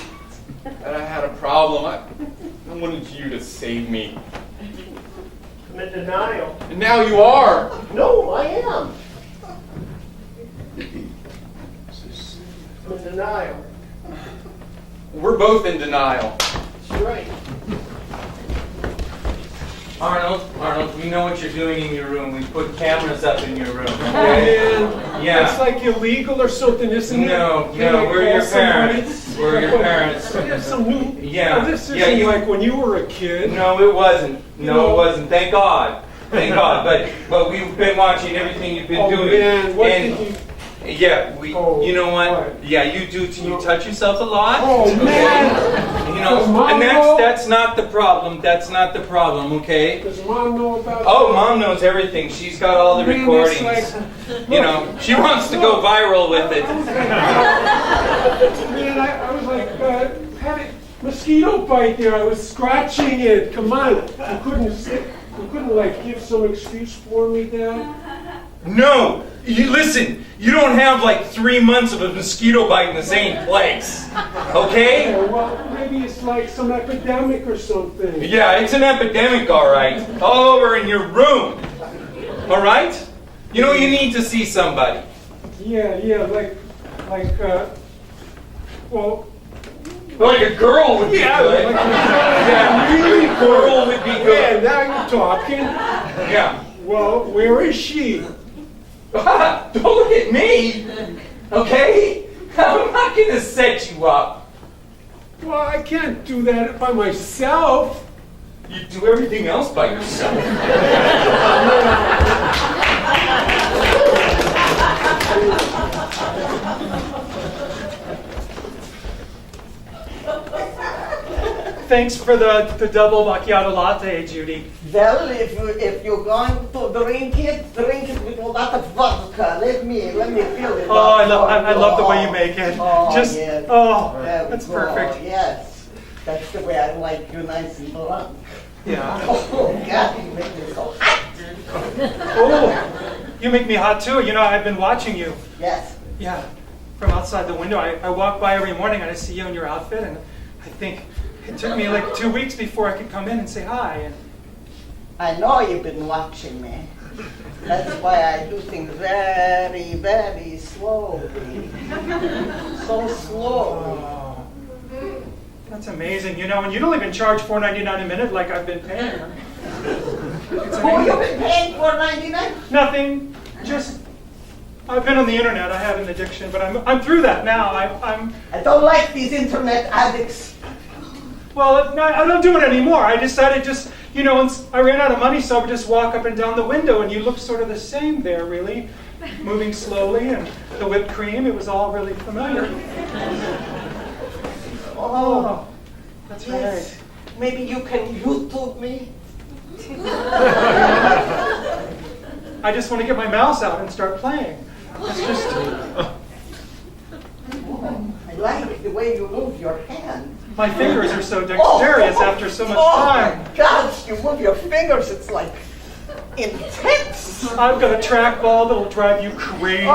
that I had a problem. I wanted you to save me. I'm in denial. And now you are. No, I am. I'm in denial. We're both in denial. That's right. Arnold, we know what you're doing in your room. We put cameras up in your room. Man, Yeah. it's like illegal or something, isn't it? No, Can I we're your call somebody? parents. We're your parents. There's some new. Yeah. Oh, this isn't Yeah, you- like when you were a kid. No, it wasn't. No, know- it wasn't. Thank God. Thank God. But we've been watching everything you've been Oh doing. man, what and did you? yeah, you know what? what? Yeah, you do. You touch yourself a lot. Oh okay? man. You know, Does Mom and know? that's not the problem. That's not the problem. Okay. Does Mom know about? Oh, that? Mom knows everything. She's got all the Man, recordings. it's like- You know, she wants to go viral with it. Man, I was like, had a mosquito bite there. I was scratching it. Come on, you couldn't like give some excuse for me, Dad? No, you listen. You don't have like 3 months of a mosquito bite in the same place, okay? Yeah, well, maybe it's like some epidemic or something. Yeah, it's an epidemic, all right. All over in your room, all right? You know, you need to see somebody. Yeah, well. Like a girl would be good. Yeah, really a girl would be good. Yeah, now you're talking. Yeah. Well, where is she? Don't look at me, okay? I'm not gonna set you up. Well, I can't do that by myself. You do everything else by yourself. Thanks for the double macchiato latte, Judy. Well, if you're going to drink it with a lot of vodka. Let me feel it. Oh, I love the way you make it. Oh, Just yes. that's perfect. Yes, that's the way I like you, nice and drunk. Yeah. Oh God, you make me so hot. Oh, you make me hot too. You know, I've been watching you. Yes. Yeah, from outside the window. I walk by every morning and I see you in your outfit, and I think it took me like 2 weeks before I could come in and say hi. And I know you've been watching me. That's why I do things very, very slowly. So slowly. oh, that's amazing. You know, and you don't even charge $4.99 a minute like I've been paying. Oh, you've been paying $4.99? Nothing. Just I've been on the internet. I have an addiction, but I'm through that now. I don't like these internet addicts. Well, I don't do it anymore. I decided just, you know, once I ran out of money, so I would just walk up and down the window, and you look sort of the same there, really. Moving slowly, and the whipped cream, it was all really familiar. Oh, that's yes. right. Maybe you can YouTube me? I just want to get my mouse out and start playing. It's just... I like the way you move your hand. My fingers are so dexterous after so much time. Oh my gosh, you move your fingers, it's like intense. I've got a trackball that'll drive you crazy.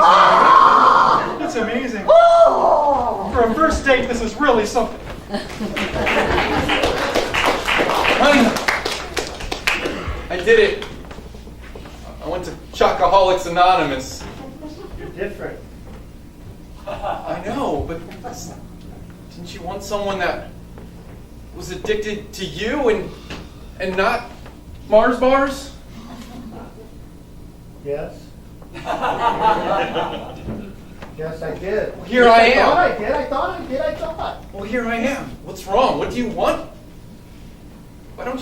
It's amazing. For a first date, this is really something. Honey, I did it. I went to Chocoholics Anonymous. You're different. I know, but didn't you want someone that was addicted to you and not Mars bars? Yes. Yes, I did. Well, here I am. I thought. Well, here I am. What's wrong? What do you want? Why don't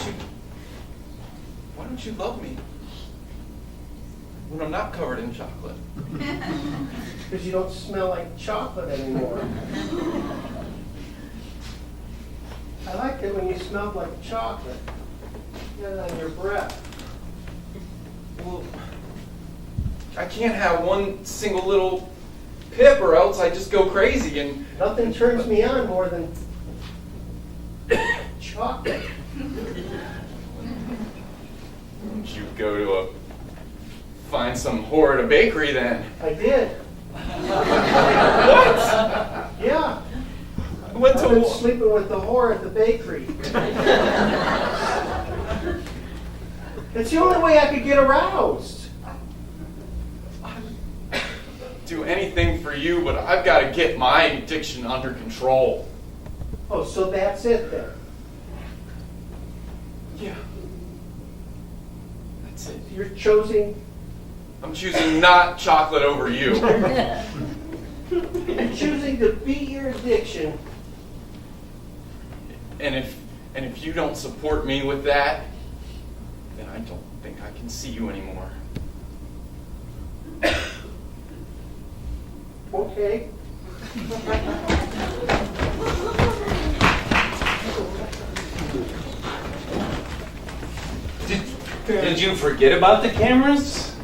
you love me? when I'm not covered in chocolate. Because you don't smell like chocolate anymore. I liked it when you smelled like chocolate. Get it on your breath. Well, I can't have one single little pip or else I just go crazy and... Nothing turns me on more than chocolate. You go to find some whore at a bakery then. I did. What? Yeah. Went I've to been sleeping with the whore at the bakery. It's the only way I could get aroused. do anything for you, but I've got to get my addiction under control. Oh, so that's it then? Yeah. That's it. You're choosing? I'm choosing not chocolate over you. You're choosing to beat your addiction. And if you don't support me with that, then I don't think I can see you anymore. Okay. Did you forget about the cameras?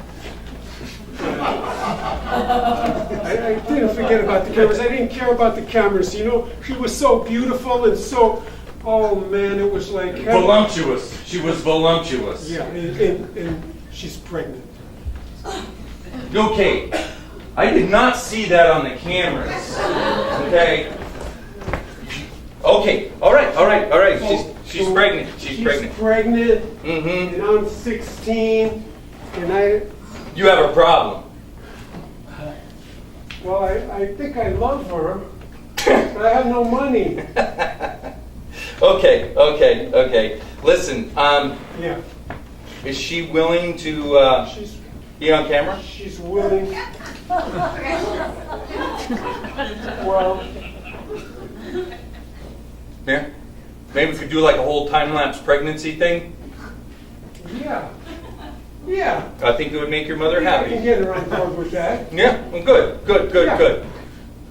I didn't forget about the cameras. I didn't care about the cameras. You know, she was so beautiful and so, oh man, it was like... Voluptuous. She was voluptuous. Yeah, and she's pregnant. Okay, I did not see that on the cameras. Okay? Okay, all right. She's pregnant. She's pregnant. Mm-hmm. And I'm 16, and You have a problem. Well, I think I love her, but I have no money. Okay. Listen, Yeah. is she willing to be on camera? She's willing. Well, Yeah? Maybe we could do like a whole time-lapse pregnancy thing. yeah. I think it would make your mother I happy. can get her on board with that. Yeah, well, good. Yeah.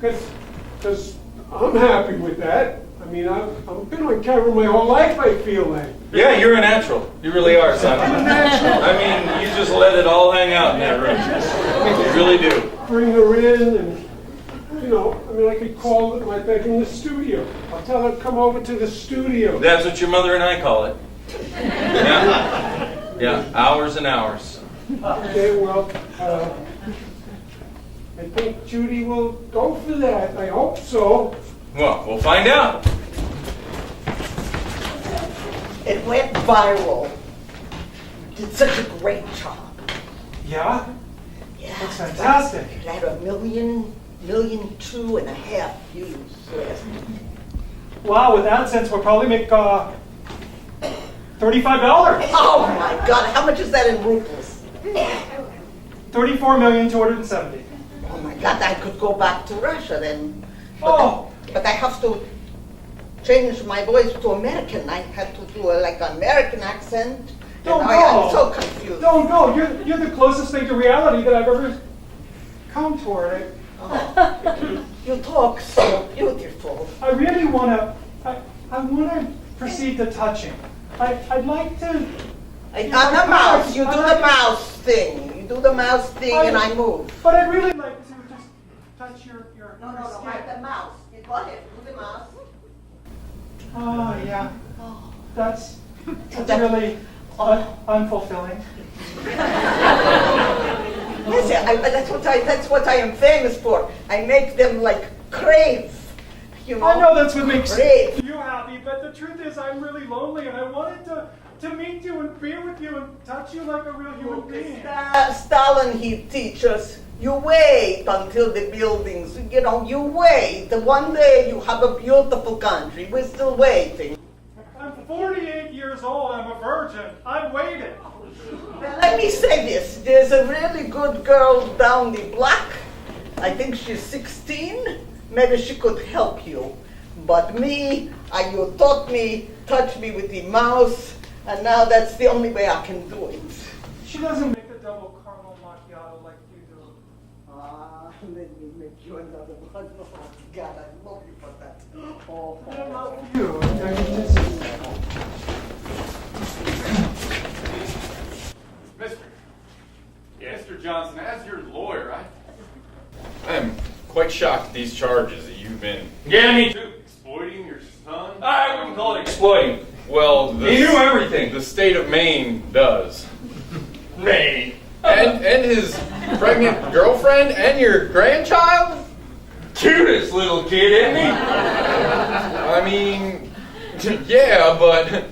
Because I'm happy with that. I mean, I've been on camera my whole life, I feel like. Yeah, you're a natural. You really are, son. I'm a natural. I mean, you just let it all hang out in that room. You really do. Bring her in and, you know, I mean, I could call my bedroom the studio. I'll tell her to come over to the studio. That's what your mother and I call it. Yeah, hours and hours. Okay, well, I think Judy will go for that. I hope so. Well, we'll find out. It went viral. You did such a great job. Yeah? Yeah. That's fantastic. It had 1.2 million views last week. Wow, with AdSense, we'll probably make $35. Oh my God, how much is that in rubles? 34,270,000. Oh my God, I could go back to Russia then. But I have to change my voice to American. I had to do like an American accent. Don't go. I'm so confused. Don't go. You're the closest thing to reality that I've ever come toward it. You talk so beautiful. I really want to. I want to proceed to touching. I'd like to. On the mouse, you do the mouse thing. You do the mouse thing, and I move. But I'd really like to just touch your No, like the mouse. You go ahead, do the mouse. Oh yeah. That's really unfulfilling. Listen, that's what I am famous for. I make them like crave. You know? I know that's what makes crave. you happy, but the truth is I'm really lonely and I wanted to meet you and be with you and touch you like a real human being. Stalin, he teaches, you wait until the buildings, you wait. One day you have a beautiful country. We're still waiting. I'm 48 years old. I'm a virgin. I've waited. Let me say this. There's a really good girl down the block. I think she's 16. Maybe she could help you. But me, you taught me, touch me with the mouse, and now that's the only way I can do it. She doesn't make a double caramel macchiato. you another one. Oh, God, I love you for that. Oh, Mr. Johnson, as your lawyer, I am quite shocked at these charges that you've been. Yeah, me too. Exploiting your son? I wouldn't call it exploiting. Well, He knew everything. The state of Maine does. Maine. And his pregnant girlfriend and your grandchild? Cutest little kid, isn't he? I mean, yeah, but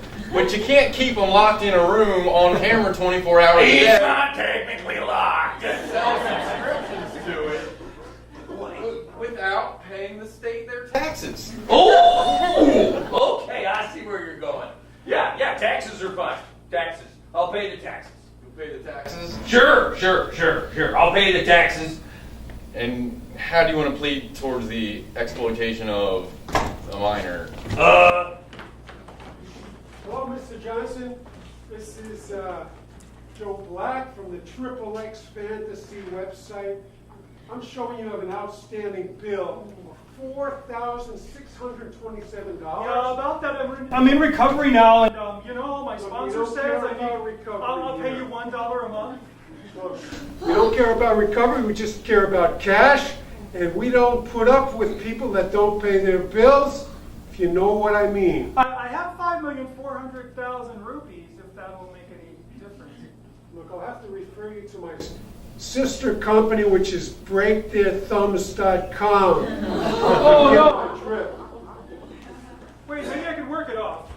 you can't keep him locked in a room on camera 24 hours a day. He's not technically locked. Sell subscriptions to it without paying the state their taxes. Oh, okay, I see where you're going. Yeah, taxes are fine. Taxes. I'll pay the taxes. You'll pay the taxes? Sure. I'll pay the taxes. And how do you want to plead towards the exploitation of a minor? Hello, Mr. Johnson. This is Joe Black from the Triple X Fantasy website. I'm showing you have an outstanding bill of $4,627. Yeah, about that. I'm in recovery now, and my sponsor Look, we don't says care I about recovery I'll pay here. you $1 a month. Look, we don't care about recovery, we just care about cash, and we don't put up with people that don't pay their bills, if you know what I mean. I have 5,400,000 rupees, if that will make any difference. Look, I'll have to refer you to my sister company, which is breaktheirthumbs.com. Oh, no. My trip. Wait, maybe I can work it off.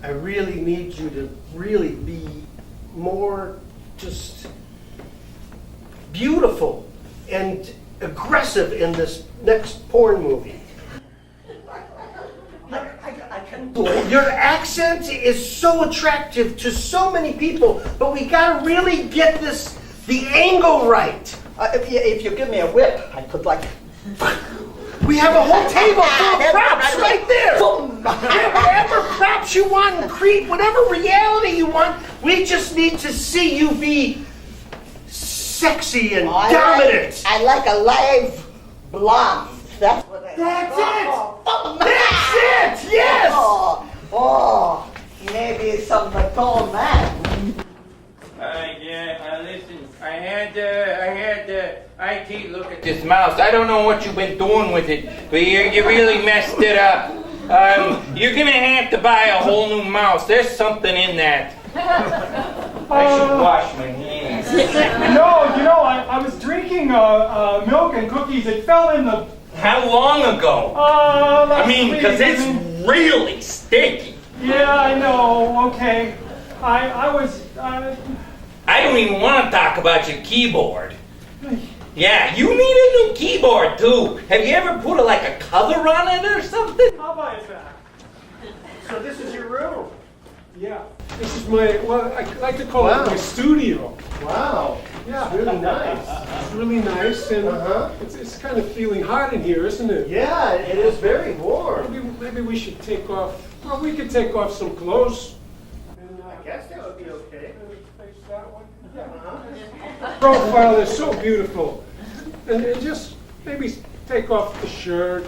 I really need you to really be more just beautiful and aggressive in this next porn movie. I can do it. Your accent is so attractive to so many people, but we gotta really get the angle right. If you give me a whip, I could We have a whole table full of props right there. Whatever props you want, create whatever reality you want. We just need to see you be sexy and dominant. I like a live blonde. That's what I That's like. it. That's it. Yes. Oh, maybe some tall man. Listen, I had IT look at this mouse. I don't know what you've been doing with it, but you really messed it up. You're gonna have to buy a whole new mouse. There's something in that. I should wash my hands. No, I was drinking milk and cookies. It fell in the... How long ago? Last I mean, because week. it's really sticky. Yeah, I know. Okay. I don't even want to talk about your keyboard. Yeah, you need a new keyboard too. Have you ever put a cover on it or something? I'll buy it back. So this is your room. Yeah, this is I like to call it my studio. Wow. Yeah. It's really nice. It's really nice, and it's kind of feeling hot in here, isn't it? Yeah, it is very warm. Maybe we should take off, well, we could take off some clothes. And, I guess that would be okay. face that one. Profile is so beautiful. And just maybe take off the shirt.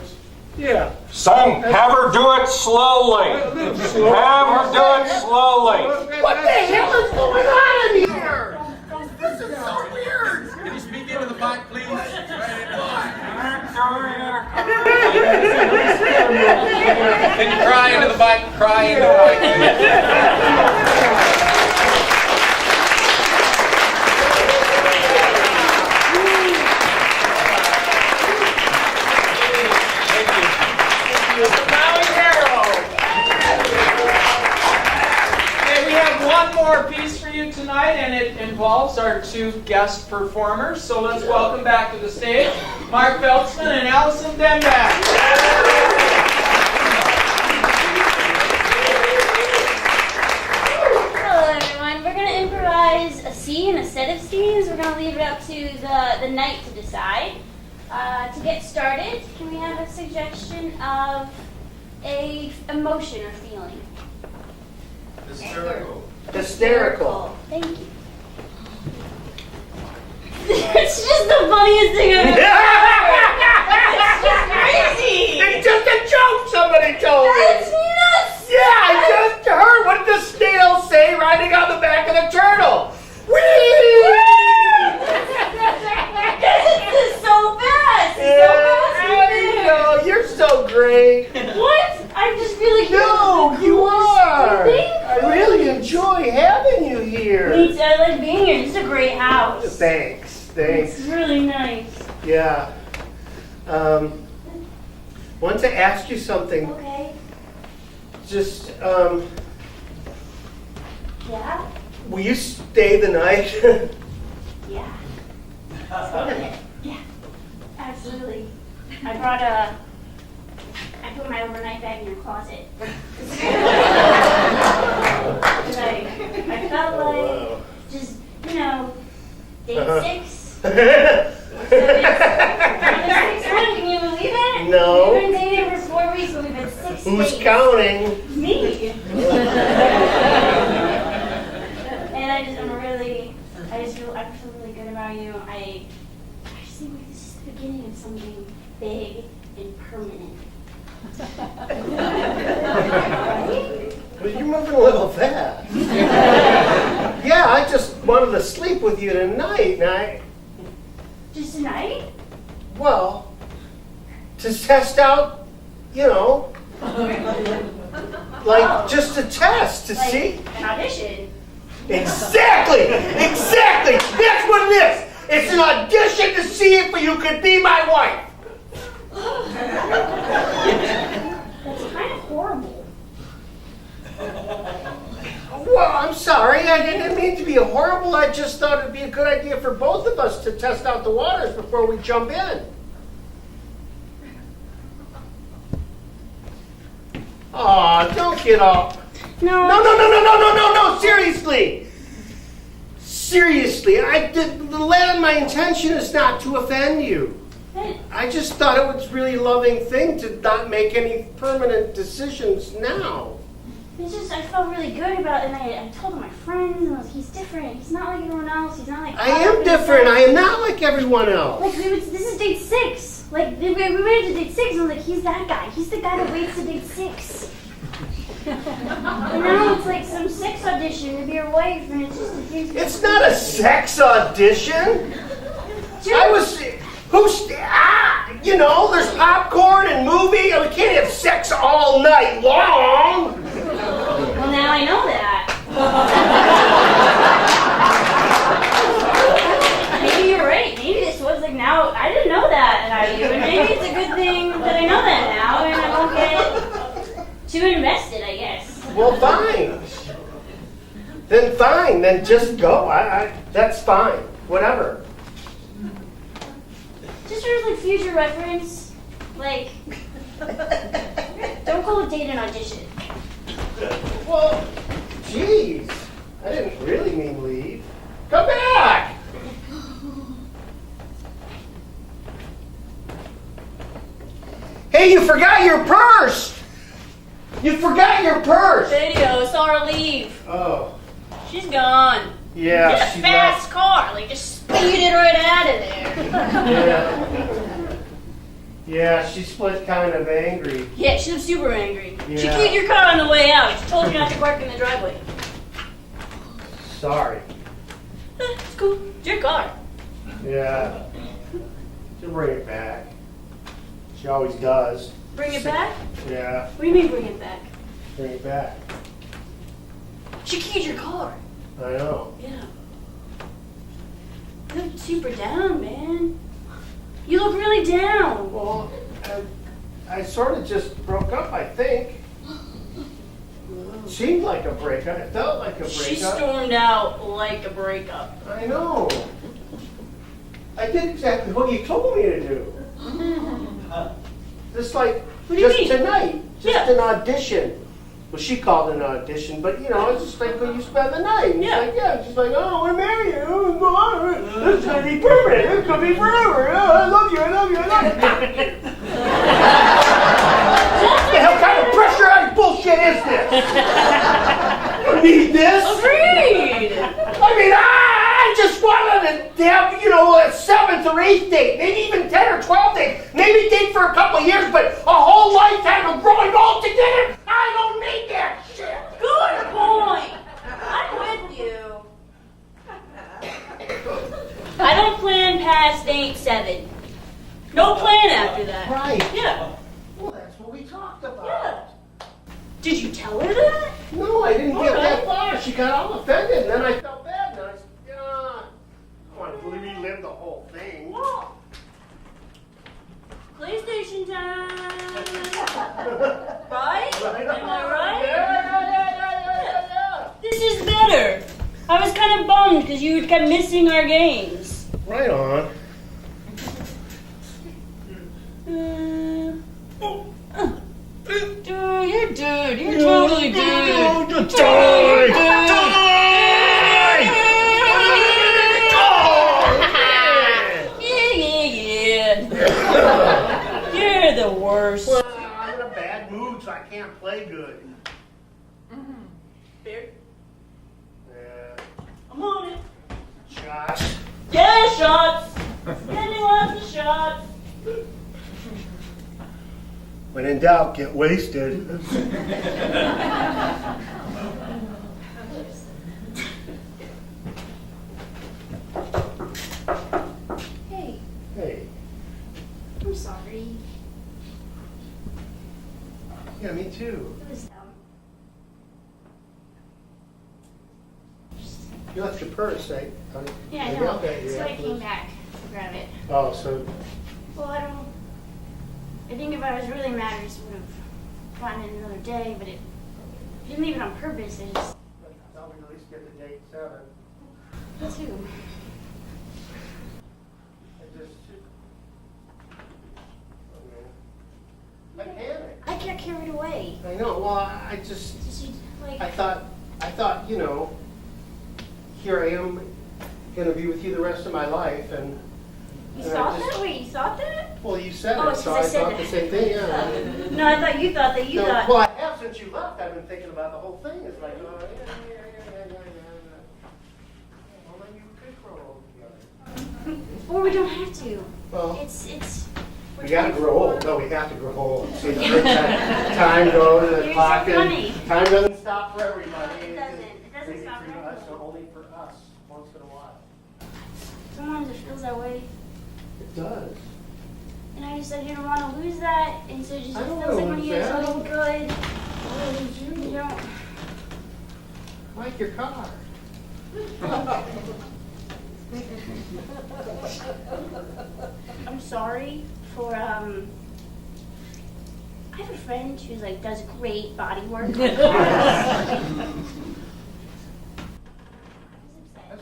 Yeah. Son, have her do it slowly. A little slow. Have her do it slowly. What the hell is going on in here? This is so weird. Can you speak into the mic, please? Can you cry into the mic? Cry into the mic. One more piece for you tonight, and it involves our two guest performers. So let's welcome back to the stage Mark Beltzman and Allison Dembek. Hello everyone, we're going to improvise a scene, a set of scenes. We're going to leave it up to the night to decide. To get started, can we have a suggestion of a emotion or feeling? Hysterical. Thank you. It's just the funniest thing I've ever It's just crazy! It's just a joke somebody told me! That's nuts! Yeah, I just heard what the snail say riding on the back of the turtle! Whee! This is so fast! I know, you're so great! What? I'm just really No, you are! Thank I really enjoy having you here! Me too. I like being here. It's a great house. Thanks. It's really nice. Yeah. Wanted to ask you something. Okay. Just, Yeah? will you stay the night? Yeah. Yeah. Absolutely. I put my overnight bag in your closet. I felt like just, day 6. So it's 6 months, can you believe it? No. We've been dating for 4 weeks, but we've been 6 Who's days. counting? Me. And I just feel really good about you. I just think like this is the beginning of something big and permanent. Well, you're moving a little fast. Yeah, I just wanted to sleep with you tonight, Just tonight? Well, to test out, just a test to Like see. an audition. Exactly! That's what it is! It's an audition to see if you could be my wife! That's kind of horrible. Well, I'm sorry. I didn't mean to be horrible. I just thought it'd be a good idea for both of us to test out the waters before we jump in. Aw, don't get all... No, seriously! Seriously, my intention is not to offend you. I just thought it was a really loving thing to not make any permanent decisions now. It's just, I felt really good about it, and I told my friends, and he's different. He's not like everyone else. He's not like... I am different. I am not like everyone else. Like, this is date 6. Like, we waited to date 6, and I was like, he's that guy. He's the guy that waits to date 6. And now it's like some sex audition to be your wife, and it's just a thing. It's not a sex audition. There's popcorn and movie, and we can't have sex all night long. Well, now I know that. Maybe you're right. Maybe this was like now. I didn't know that about you, and maybe it's a good thing that I know that now, and I won't get too invested, I guess. Well, fine. Then just go. That's fine. Whatever. Just for like future reference, like don't call a date an audition. Well, jeez. I didn't really mean leave. Come back! Hey, you forgot your purse! You forgot your purse! Video, saw her leave. Oh. She's gone. Yeah, Get a she's fast car, like just speed it right out of there. Yeah, she split kind of angry. Yeah, she was super angry. She Yeah. keyed your car on the way out. She told you not to park in the driveway. Sorry. It's cool. It's your car. Yeah. She'll bring it back. She always does. Bring it back? Yeah, What do you mean bring it back? bring it back. She keyed your car. I know. Yeah. You look super down, man. You look really down. Well, I sort of just broke up, I think. Seemed like a breakup. It felt like a breakup. She stormed out like a breakup. I know. I did exactly what you told me to do. Just like, What do you just mean? tonight. Just an audition. Well, she called it an audition, but it's just like when you spend the night. And it's just like, oh, I want to marry you. This is going to be permanent. It's going to be forever. Oh, I love you. What the hell kind of pressurized bullshit is this? I don't need this. Agreed. I just wanted to have, a 7th or 8th date, maybe even 10 or 12 dates, maybe date for a couple of years, but a whole lifetime of growing old together, I don't need that shit. Good point. I'm with you. I don't plan past date 7. No plan after that. Right. Yeah. Well, that's what we talked about. Yeah. Did you tell her that? No, I didn't get All that right. far. She got all offended, and then I felt bad, and I said, I want to relive the whole thing. Well, PlayStation time. Right? Am I right? Yeah. This is better. I was kind of bummed because you kept missing our games. Right on. Dude, you're dude. You're totally dude. Yeah. You're the worst. Well, I'm in a bad mood, so I can't play good. Beer? Yeah. I'm on it. Shots. Yeah, shots. Getting lots of shots. When in doubt, get wasted. Hey, Hey. I'm sorry. Yeah, me too. It was dumb. You left your purse, right? Yeah, I Maybe know. I'll bet you So I have came this. back to grab it. Oh, so Well, I think if I was really mad, I just would have gotten it another day, but it didn't leave it on purpose. I just. I thought we'd at least get the date 7. Me too. I panicked. I got carried away. I know. Well, I just. Like, I thought, here I am, gonna be with you the rest of my life, and. You and thought I just- that? Wait, you thought that? Well, you said Oh, it, it's so 'cause I I said thought the that. same thing. Yeah. No, I thought you thought that you No, thought. Well, I have since you left. I've been thinking about the whole thing. It's like, oh yeah. Well, then you could grow old together. Or we don't have to. Well, It's. we gotta grow old. No, we have to grow old. See, time goes, the You're clock, so funny. and time doesn't stop for everybody. It doesn't. It doesn't Maybe stop for for us, or only for us, once in a while. Sometimes it feels that way. It does. And I just said you don't want to lose that, and so it just I don't feels wanna like when lose you get that. something good, Why would you? you don't. Like your car. I'm sorry for I have a friend who's like does great body work. That's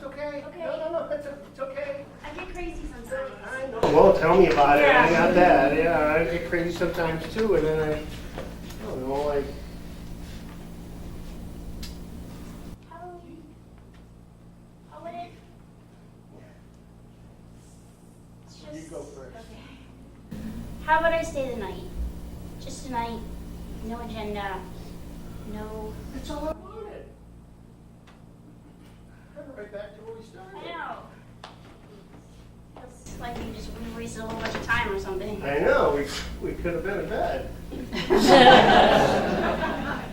okay. Okay. No, it's okay. I get crazy sometimes. I know. Well, tell me about it. Yeah. I got that. Yeah, I get crazy sometimes too, and then I don't know, like. How would it? It's just, You go first. Okay. How about I stay the night? Just tonight. No agenda. No. That's all I wanted. Kind of right back to where we started. I know. It's like we just wasted a whole bunch of time or something. I know. We could have been in bed.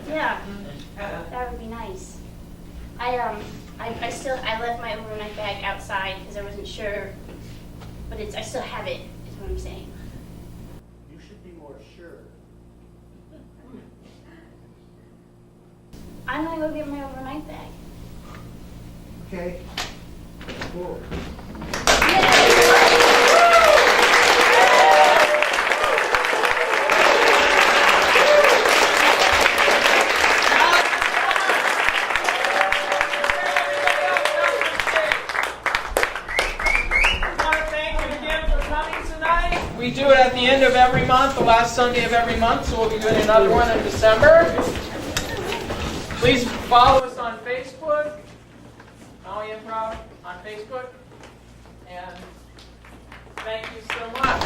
Yeah, that would be nice. I left my overnight bag outside because I wasn't sure, but I still have it. Is what I'm saying. You should be more sure. I'm gonna go get my overnight bag. Okay. Cool. We do it at the end of every month, the last Sunday of every month, so we'll be doing another one in December. Please follow us on Facebook, Maui Improv on Facebook, and thank you so much.